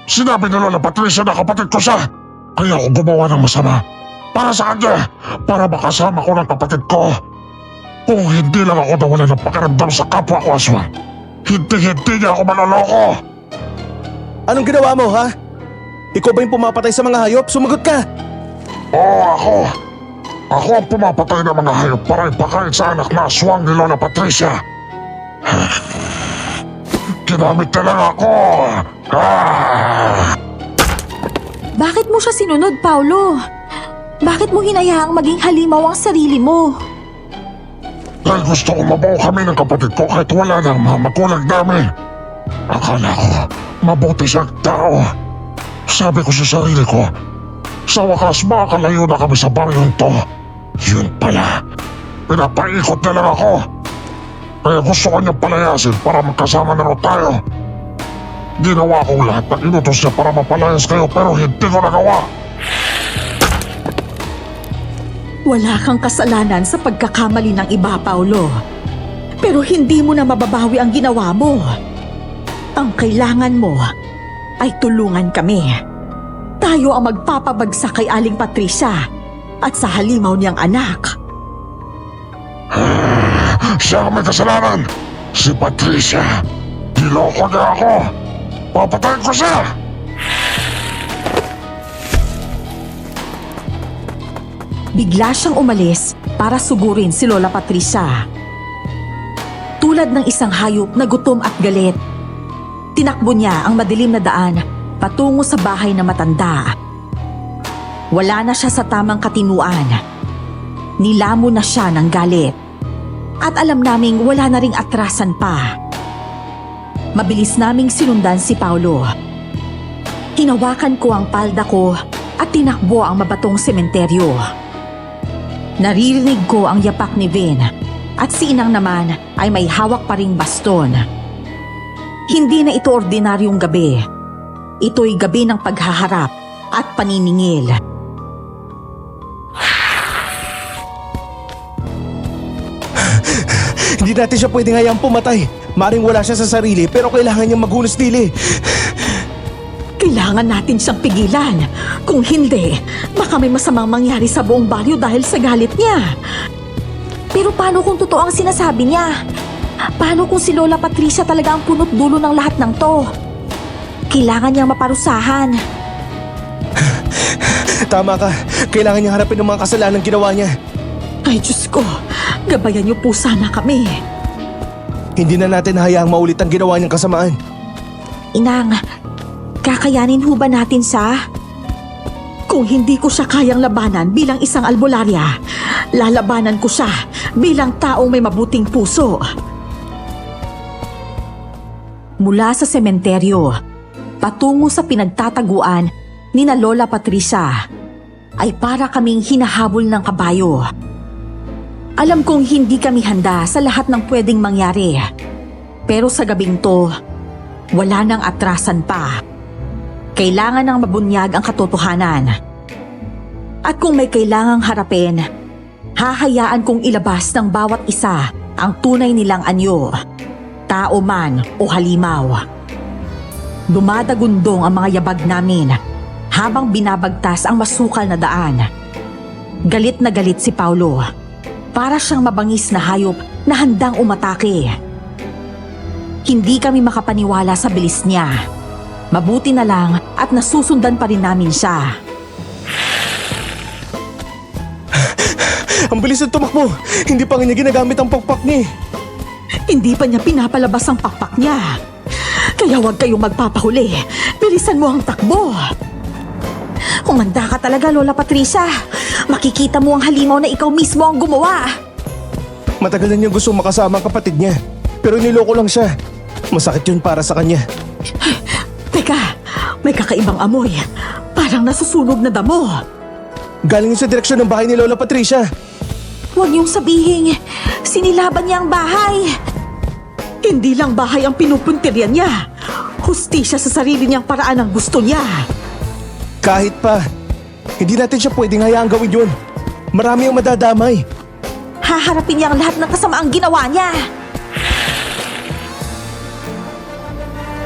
Sinabi ni Lola Patricia na kapatid ko siya. Kaya ako gumawa ng masama. Para sa kanya, para makasama ko ng kapatid ko. Kung hindi lang ako nawala ng pakiramdam sa kapwa ko aswang, hindi niya ako maloloko. Anong ginawa mo, ha? Ikaw ba yung pumapatay sa mga hayop? Sumagot ka! Oo, ako. Ako ang pumapatay ng mga hayop para ipakain sa anak na aswang ni Lola Patricia. Ginamit na lang ako. Bakit mo siya sinunod, Paulo? Bakit mo hinayaang maging halimaw ang sarili mo? Dahil gusto ko mabuo kami ng kapatid ko kahit wala ng mga magulang namin. Akala ko, mabuti siyang tao. Sabi ko sa sarili ko, sa wakas makakalayo na kami sa baryong to. Yun pala, pinapaikot na lang ako. Kaya gusto ko niyang palayasin para magkasama na rin tayo. Ginawa ko lahat ng inutos niya para mapalayas kayo pero hindi ko nagawa. Wala kang kasalanan sa pagkakamali ng iba, Paulo. Pero hindi mo na mababawi ang ginawa mo. Ang kailangan mo ay tulungan kami. Tayo ang magpapabagsak kay Aling Patricia at sa halimaw niyang anak. Siya ang may kasalanan. Si Patricia. Niloko niya ako. Papatayin ko siya. Bigla siyang umalis para sugurin si Lola Patricia. Tulad ng isang hayop na gutom at galit, tinakbo niya ang madilim na daan patungo sa bahay na matanda. Wala na siya sa tamang katinuan. Nilamo na siya ng galit. At alam naming wala na ring atrasan pa. Mabilis naming sinundan si Paulo. Hinawakan ko ang palda ko at tinakbo ang mabatong sementeryo. Naririnig ko ang yapak ni Vin at si Inang naman ay may hawak pa ring baston. Hindi na ito ordinaryong gabi. Ito'y gabi ng paghaharap at paniningil. Hindi natin siya pwedeng hayang pumatay. Maring wala siya sa sarili pero kailangan niyang maghunos dili. Kailangan natin siyang pigilan. Kung hindi, baka may masamang mangyari sa buong baryo dahil sa galit niya. Pero paano kung totoo ang sinasabi niya? Paano kung si Lola Patricia talaga ang punot dulo ng lahat ng to? Kailangan niyang maparusahan. Tama ka. Kailangan niyang harapin ang mga kasalanan ginawa niya. Ay Diyos ko, gabayan niyo po sana kami. Hindi na natin hayaang maulit ang ginawa niyang kasamaan. Inang, kakayanin ho ba natin siya? Kung hindi ko siya kayang labanan bilang isang albularya, lalabanan ko siya bilang taong may mabuting puso. Mula sa sementeryo, patungo sa pinagtataguan ni na Lola Patricia, ay para kaming hinahabol ng kabayo. Alam kong hindi kami handa sa lahat ng pwedeng mangyari. Pero sa gabing to, wala nang atrasan pa. Kailangan nang mabunyag ang katotohanan. At kung may kailangang harapin, hahayaan kong ilabas ng bawat isa ang tunay nilang anyo, tao man o halimaw. Dumadagundong ang mga yabag namin habang binabagtas ang masukal na daan. Galit na galit si Paulo. Para siyang mabangis na hayop na handang umatake. Hindi kami makapaniwala sa bilis niya. Mabuti na lang at nasusundan pa rin namin siya. Ang bilis na tumakbo. Hindi pa niya ginagamit ang pakpak niya. Hindi pa niya pinapalabas ang pakpak niya. Kaya huwag kayong magpapahuli. Bilisan mo ang takbo. Kumanda ka talaga, Lola Patricia. Makikita mo ang halimaw na ikaw mismo ang gumawa. Matagal na niyang gusto makasama ang kapatid niya. Pero niloko lang siya. Masakit yun para sa kanya. Teka, may kakaibang amoy. Parang nasusunog na damo. Galing yun sa direksyon ng bahay ni Lola Patricia. Huwag niyong sabihin, sinilaban niya ang bahay. Hindi lang bahay ang pinupuntiryan niya. Hustisya sa sarili niyang paraan ang gusto niya. Kahit pa, hindi natin siya pwedeng hayaang gawin yun. Marami ang madadamay. Haharapin niya ang lahat ng kasamaang ginawa niya.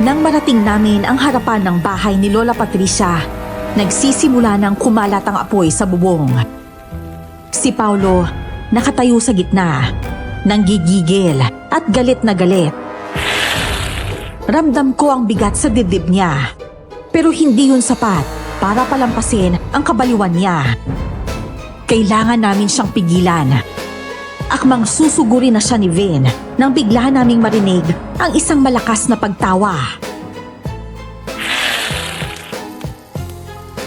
Nang marating namin ang harapan ng bahay ni Lola Patricia, nagsisimula ng kumalat ang apoy sa bubong. Si Paulo nakatayo sa gitna, nanggigigil at galit na galit. Ramdam ko ang bigat sa dibdib niya, pero hindi yun sapat para palampasin ang kabaliwan niya. Kailangan namin siyang pigilan. Akmang susuguri na siya ni Vin nang bigla naming marinig ang isang malakas na pagtawa.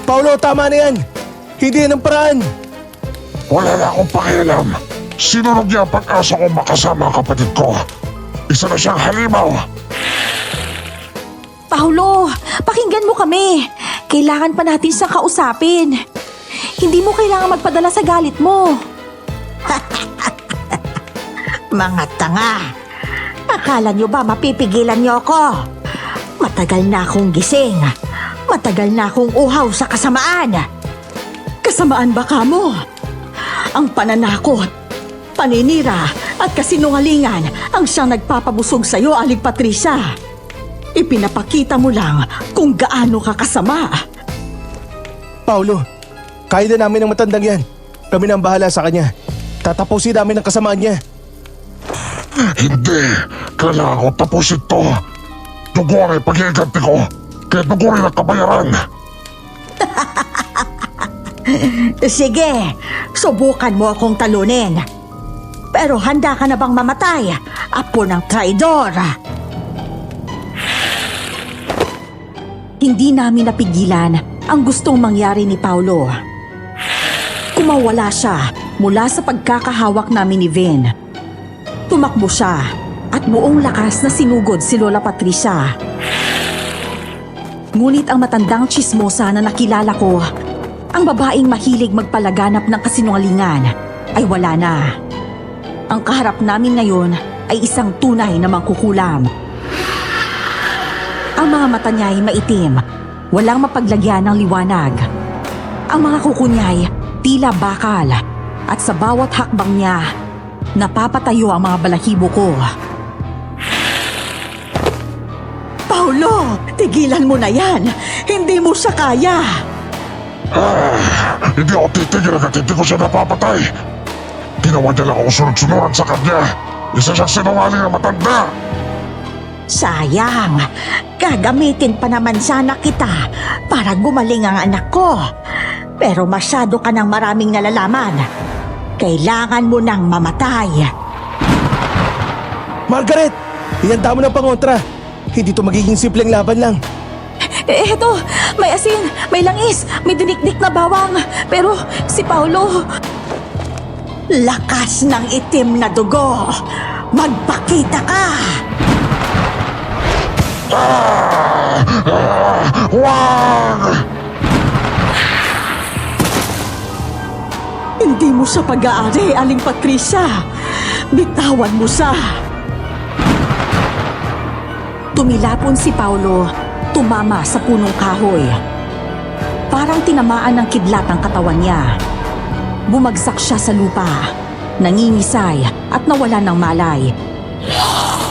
Paulo, tama na yan. Hindi yan ang paraan. Wala na akong pakialam. Sinunog niya ang pag-asa ko makasama ang kapatid ko. Isa na siyang halimaw. Paulo, pakinggan mo kami. Kailangan pa natin siyang kausapin. Hindi mo kailangan magpadala sa galit mo. Mga tanga. Akala niyo ba mapipigilan niyo ako? Matagal na akong gising. Matagal na akong uhaw sa kasamaan. Kasamaan ba kamo? Ang pananakot, paninira at kasinungalingan ang siyang nagpapabusog sa iyo, Aling Patricia. Ipinapakita mo lang kung gaano ka kasama. Paulo, kaya na namin ang matandang yan. Kami na ang bahala sa kanya. Tatapusin namin ang kasamaan niya. Hindi. Kailangan ko tapusin to. Dugo ang ipag-iiganti ko. Kaya dugo rin ang kabayaran. Sige, subukan mo akong talunin. Pero handa ka na bang mamatay, apo ng traidor? Hindi namin napigilan ang gustong mangyari ni Paulo. Kumawala siya mula sa pagkakahawak namin ni Vin. Tumakbo siya at buong lakas na sinugod si Lola Patricia. Ngunit ang matandang tsismosa na nakilala ko, ang babaeng mahilig magpalaganap ng kasinungalingan, ay wala na. Ang kaharap namin ngayon ay isang tunay na mangkukulam. Ang mga mata niya ay maitim, walang mapaglagyan ng liwanag. Ang mga kuko niya ay tila bakal, at sa bawat hakbang niya, napapatayo ang mga balahibo ko. Paulo, tigilan mo na yan! Hindi mo siya kaya! Hindi ako titigil hanggang hindi ko siya napapatay. Ginawa niya lang ako sunod-sunuran sa kanya. Isa siyang sinungaling na matanda. Sayang, gagamitin pa naman sana kita para gumaling ang anak ko. Pero masyado ka ng maraming nalalaman. Kailangan mo nang mamatay. Margaret, ihanda mo ng pangontra. Hindi to magiging simpleng laban lang. Eto, may asin, may langis, may dinikdik na bawang. Pero si Paulo... Lakas ng itim na dugo. Magpakita ka! Wag! Hindi mo siya pag-aari, Aling Patricia. Bitawan mo siya. Tumilapon si Paulo, tumama sa punong kahoy. Parang tinamaan ng kidlat ang katawan niya. Bumagsak siya sa lupa, nangingisay at nawala ng malay.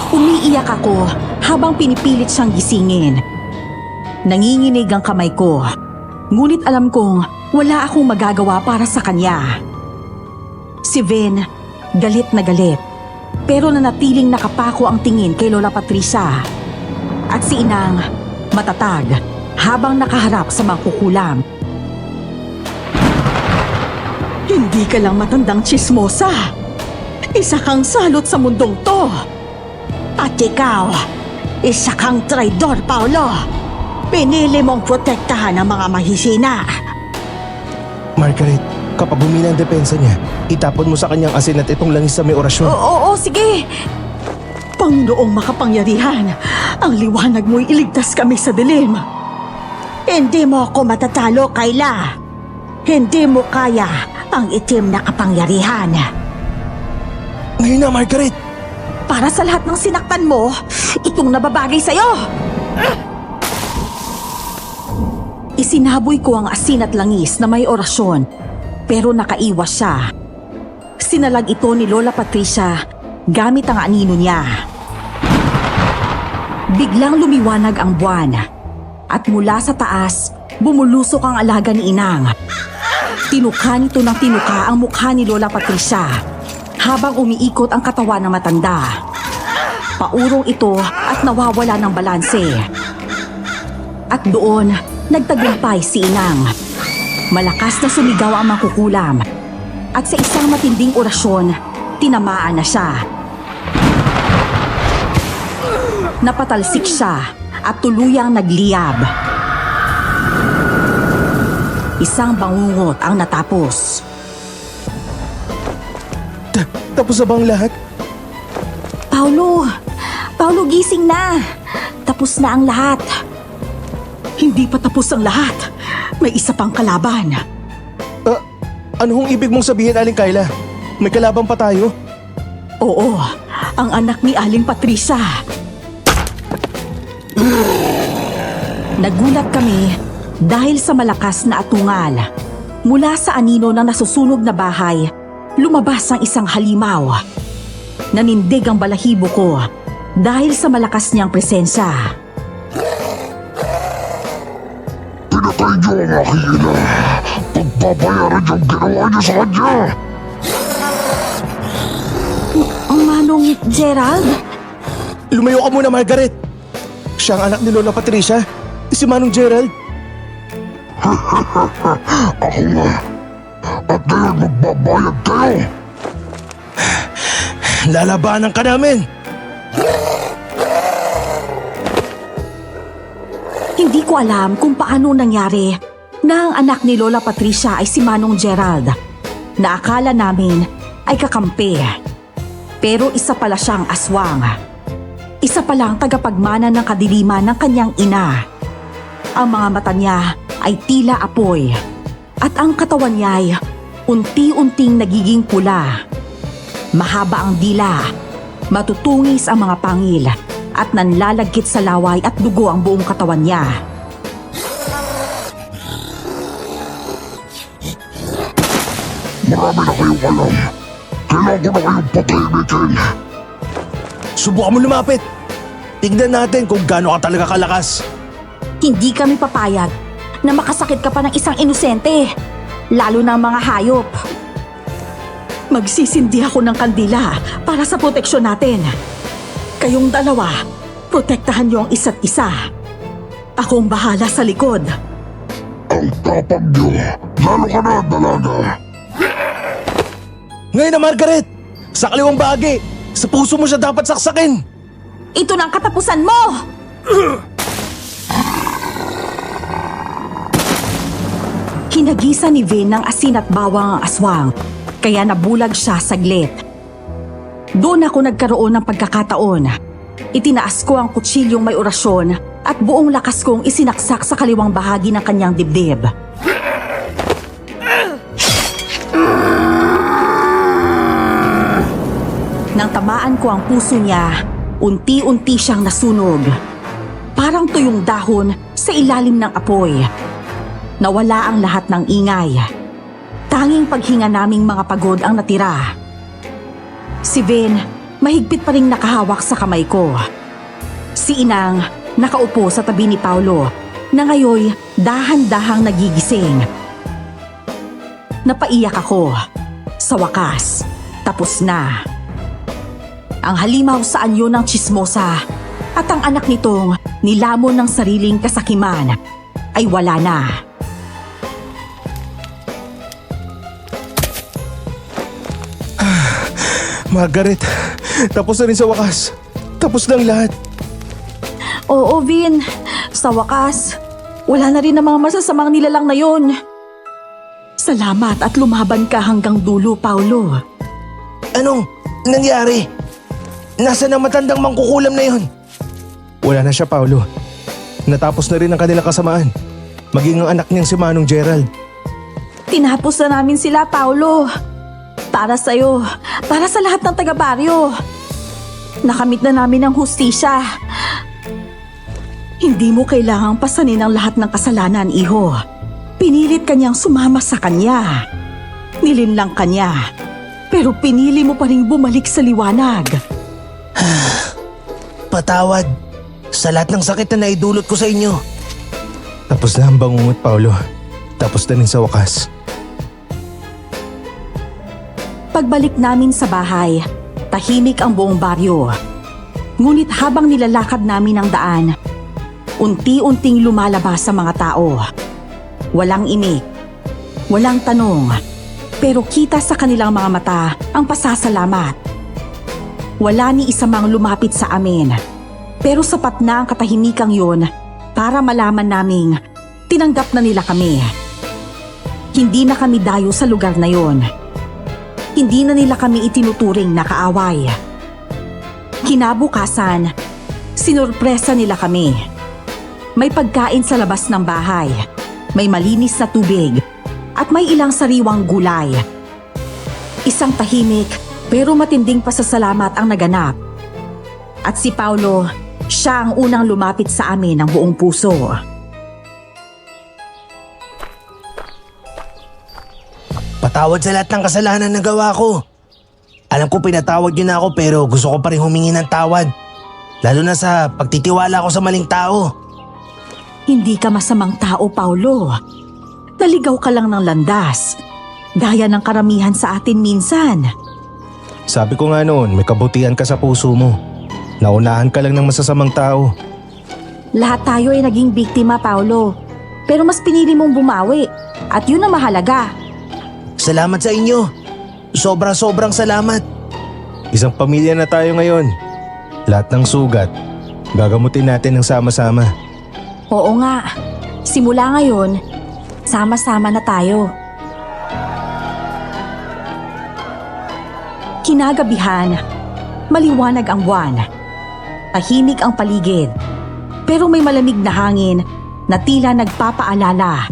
Umiiyak ako habang pinipilit siyang gisingin. Nanginginig ang kamay ko, ngunit alam kong wala akong magagawa para sa kanya. Si Vin, galit na galit, pero nanatiling nakapako ang tingin kay Lola Patricia. At si Inang, matatag, habang nakaharap sa mangkukulam. Hindi ka lang matandang tsismosa. Isa kang salot sa mundong to. At ikaw, isa kang traidor, Paolo. Pinili mong protektahan ang mga mahisina. Margaret, kapag humina ang depensa niya, itapon mo sa kanyang asin at itong langis sa may orasyon. Oo, sige. Panginoong makapangyarihan, ang liwanag mo'y iligtas kami sa dilim. Hindi mo ako matatalo, Kayla. Hindi mo kaya ang itim na kapangyarihan. Ngayon na, Margaret! Para sa lahat ng sinaktan mo, itong nababagay sa'yo. Isinaboy ko ang asin at langis na may orasyon, pero nakaiwas siya. Sinalag ito ni Lola Patricia gamit ang anino niya. Biglang lumiwanag ang buwan, at mula sa taas, bumulusok ang alaga ni Inang. Tinuka nito ng tinuka ang mukha ni Lola Patricia habang umiikot ang katawan ng matanda. Paurong ito at nawawala ng balanse. At doon, nagtagumpay si Inang. Malakas na sumigaw ang mangkukulam. At sa isang matinding orasyon, tinamaan na siya. Napatalsik siya at tuluyang nagliyab. Isang bangungot ang natapos. Tapos na bang lahat? Paulo, gising na. Tapos na ang lahat. Hindi pa tapos ang lahat. May isa pang kalaban. Ano hong ibig mong sabihin, Aling Kayla? May kalaban pa tayo? Oo, ang anak ni Aling Patricia. Nagulat kami dahil sa malakas na atungal. Mula sa anino ng nasusunog na bahay, lumabas ang isang halimaw. Nanindig ang balahibo ko dahil sa malakas niyang presensya. Pinatay niyo ang aking ina. Pagbabayaran yung ginawa niyo sa kanya. Ang Manong Gerald? Lumayo ka muna, Margaret! Siya ang anak ni Lola Patricia, si Manong Gerald. Ako nga. At ngayon magbabayad kayo. Lalabanan ka namin! Hindi ko alam kung paano nangyari na ang anak ni Lola Patricia ay si Manong Gerald, na akala namin ay kakampi. Pero isa pala siyang aswang. Isa palang tagapagmana ng kadiliman ng kanyang ina. Ang mga mata niya ay tila apoy at ang katawan niya ay unti-unting nagiging pula. Mahaba ang dila, matutungis ang mga pangil at nanlalagkit sa laway at dugo ang buong katawan niya. Marami na kayong alam. Kailangan ko na kayong patahimikin. Subukan mo lumapit! Tignan natin kung gaano ka talaga kalakas. Hindi kami papayag na makasakit ka pa ng isang inosente, lalo na ang mga hayop. Magsisindi ako ng kandila para sa proteksyon natin. Kayong dalawa, protektahan niyo ang isa't isa. Akong bahala sa likod. Ang tapang niyo. Lalo ka na, dalaga. Ngayon na, Margaret! Sa kaliwang bahagi! Sa puso mo siya dapat saksakin! Ito na ang katapusan mo! Hinagisa ni Vin ng asin at bawang ang aswang, kaya nabulag siya saglit. Doon ako nagkaroon ng pagkakataon. Itinaas ko ang kutsilyong may orasyon at buong lakas kong isinaksak sa kaliwang bahagi ng kanyang dibdib. Nang tamaan ko ang puso niya, unti-unti siyang nasunog. Parang tuyong dahon sa ilalim ng apoy. Nawala ang lahat ng ingay. Tanging paghinga naming mga pagod ang natira. Si Vin, mahigpit pa ring nakahawak sa kamay ko. Si Inang, nakaupo sa tabi ni Paulo, na ngayoy dahan-dahang nagigising. Napaiyak ako. Sa wakas, tapos na. Ang halimaw sa anyo ng tsismosa at ang anak nitong nilamon ng sariling kasakiman, ay wala na. Margaret, tapos na rin sa wakas. Tapos na ang lahat. Oo, Vin. Sa wakas, wala na rin ang mga masasamang nilalang na yon. Salamat at lumaban ka hanggang dulo, Paulo. Anong nangyari? Nasaan ang matandang mangkukulam na yon? Wala na siya, Paulo. Natapos na rin ang kanilang kasamaan. Maging ang anak niyang si Manong Gerald. Tinapos na namin sila, Paulo. Para sa'yo, para sa lahat ng taga-baryo. Nakamit na namin ang hustisya. Hindi mo kailangang pasanin ang lahat ng kasalanan, iho. Pinilit kanyang sumama sa kanya. Nilinlang kanya. Pero pinili mo pa rin bumalik sa liwanag. Patawad sa lahat ng sakit na naidulot ko sa inyo. Tapos na ang bangungot, Paulo. Tapos na rin sa wakas. Pagbalik namin sa bahay, tahimik ang buong baryo. Ngunit habang nilalakad namin ang daan, unti-unting lumalabas sa mga tao. Walang imik, walang tanong, pero kita sa kanilang mga mata ang pasasalamat. Wala ni isa mang lumapit sa amin, pero sapat na ang katahimikang yun para malaman naming tinanggap na nila kami. Hindi na kami dayo sa lugar na yon. Hindi na nila kami itinuturing na kaaway. Kinabukasan, sinurpresa nila kami. May pagkain sa labas ng bahay, may malinis na tubig, at may ilang sariwang gulay. Isang tahimik pero matinding pasasalamat ang naganap. At si Paulo, siya ang unang lumapit sa amin ng buong puso. Patawad sa lahat ng kasalanan na gawa ko. Alam ko pinatawad niyo na ako pero gusto ko pa rin humingi ng tawad. Lalo na sa pagtitiwala ko sa maling tao. Hindi ka masamang tao, Paulo. Naligaw ka lang ng landas. Gaya ng karamihan sa atin minsan. Sabi ko nga noon, may kabutihan ka sa puso mo. Naunahan ka lang ng masasamang tao. Lahat tayo ay naging biktima, Paulo. Pero mas pinili mong bumawi. At yun ang mahalaga. Salamat sa inyo. Sobrang salamat. Isang pamilya na tayo ngayon. Lahat ng sugat, gagamutin natin ng sama-sama. Oo nga. Simula ngayon, sama-sama na tayo. Kinagabihan, maliwanag ang buwan. Tahimik ang paligid. Pero may malamig na hangin na tila nagpapaalala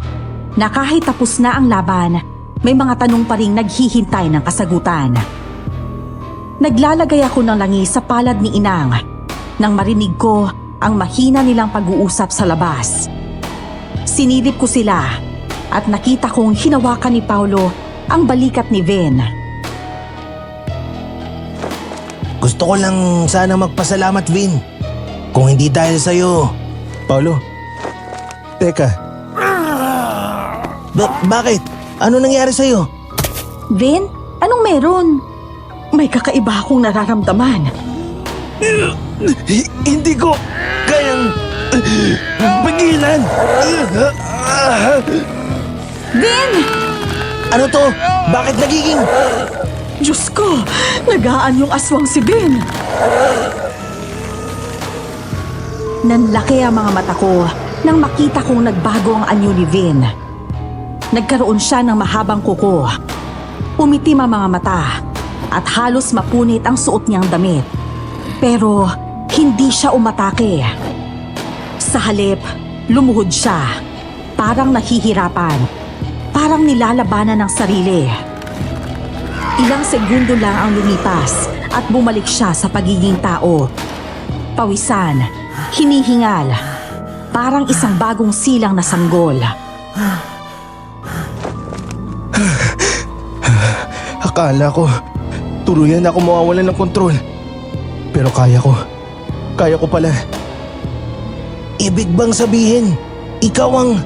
na kahit tapos na ang laban, may mga tanong pa ring naghihintay ng kasagutan. Naglalagay ako ng langis sa palad ni Inang nang marinig ko ang mahina nilang pag-uusap sa labas. Sinilip ko sila at nakita kong hinawakan ni Paulo ang balikat ni Vin. Gusto ko lang sana magpasalamat, Vin. Kung hindi dahil sa'yo. Paulo, teka. Bakit? Ano nangyari sa'yo? Vin, anong meron? May kakaiba akong nararamdaman. Hindi ko kayang pigilan. Vin! Ano to? Bakit nagiging... Diyos ko, nagaan yung aswang si Vin. Nanlaki ang mga mata ko nang makita kong nagbago ang anyo ni Vin. Nagkaroon siya ng mahabang kuko. Umitim ang mga mata at halos mapunit ang suot niyang damit. Pero hindi siya umatake. Sa halip, lumuhod siya. Parang nahihirapan. Parang nilalabanan ng sarili. Ilang segundo lang ang lumipas at bumalik siya sa pagiging tao. Pawisan, hinihingal, parang isang bagong silang na sanggol. Akala ko, tuluyan ako mawawalan ng kontrol. Pero kaya ko pala. Ibig bang sabihin, ikaw ang...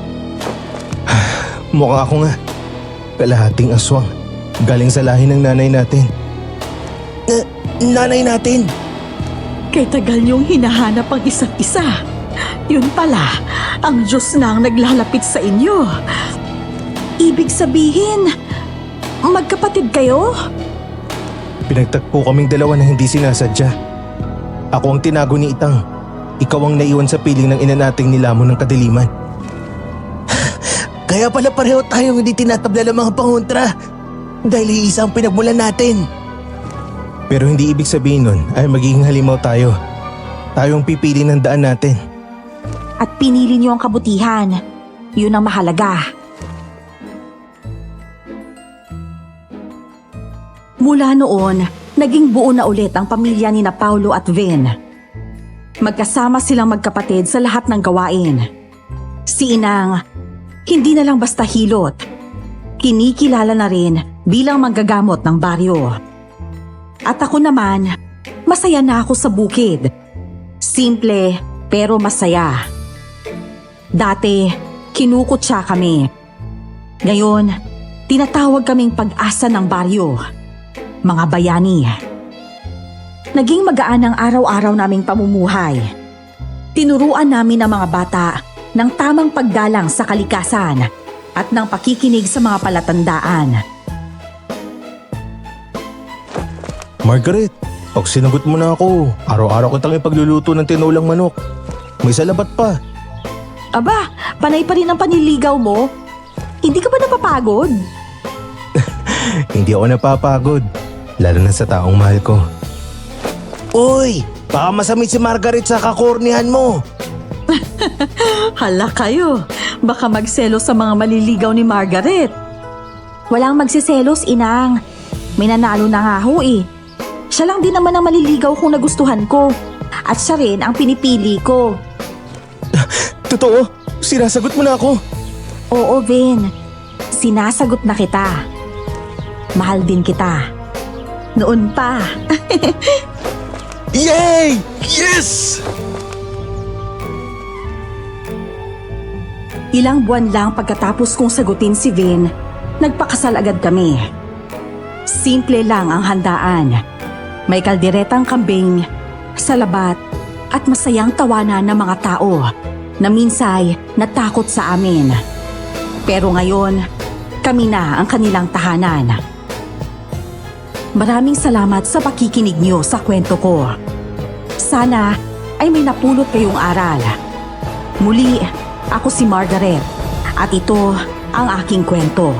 Mukha ako nga, kalahating aswang. Galing sa lahi ng nanay natin. Nanay natin? Kay tagal niyong hinahanap ang isa't isa. Yun pala, ang Diyos na ang naglalapit sa inyo. Ibig sabihin, magkapatid kayo? Pinagtagpo kaming dalawa na hindi sinasadya. Ako ang tinago ni Itang. Ikaw ang naiwan sa piling ng ina nating nilamon ng kadiliman. Kaya pala pareho tayong hindi tinatabla ng mga pangontra. Dahil iisa ang pinagmulan natin. Pero hindi ibig sabihin nun ay magiging halimaw tayo. Tayo ang pipili ng daan natin. At pinili niyo ang kabutihan. Yun ang mahalaga. Mula noon, naging buo na ulit ang pamilya ni na Paulo at Vin. Magkasama silang magkapatid sa lahat ng gawain. Si Inang, hindi na lang basta hilot. Kinikilala na rin bilang manggagamot ng baryo. At ako naman, masaya na ako sa bukid. Simple pero masaya. Dati, kinukutsa kami. Ngayon, tinatawag kaming pag-asa ng baryo. Mga bayani. Naging magaan ang araw-araw naming pamumuhay. Tinuruan namin ang mga bata ng tamang paggalang sa kalikasan at ng pakikinig sa mga palatandaan. Margaret, pag sinagot mo na ako, araw-araw kitang ipagluluto ng tinulang manok. May salabat pa. Aba, panay pa rin ang paniligaw mo. Hindi ka ba napapagod? Hindi ako napapagod. Lalo na sa taong mahal ko. Uy! Baka masamit si Margaret sa kakornihan mo. Hala kayo, baka magselos sa mga maliligaw ni Margaret. Walang magsiselos, Inang. May nanalo na nga ho eh. Siya lang din naman ang maliligaw kung nagustuhan ko. At siya rin ang pinipili ko. Totoo? Sinasagot mo na ako? Oo, Vin. Sinasagot na kita. Mahal din kita. Noon pa. Yay! Yes! Ilang buwan lang pagkatapos kong sagutin si Vin, nagpakasal agad kami. Simple lang ang handaan. May kalderetang kambing, salabat, at masayang tawanan ng mga tao na minsay natakot sa amin. Pero ngayon, kami na ang kanilang tahanan. Maraming salamat sa pakikinig niyo sa kwento ko. Sana ay may napulot kayong aral. Muli, ako si Margaret at ito ang aking kwento.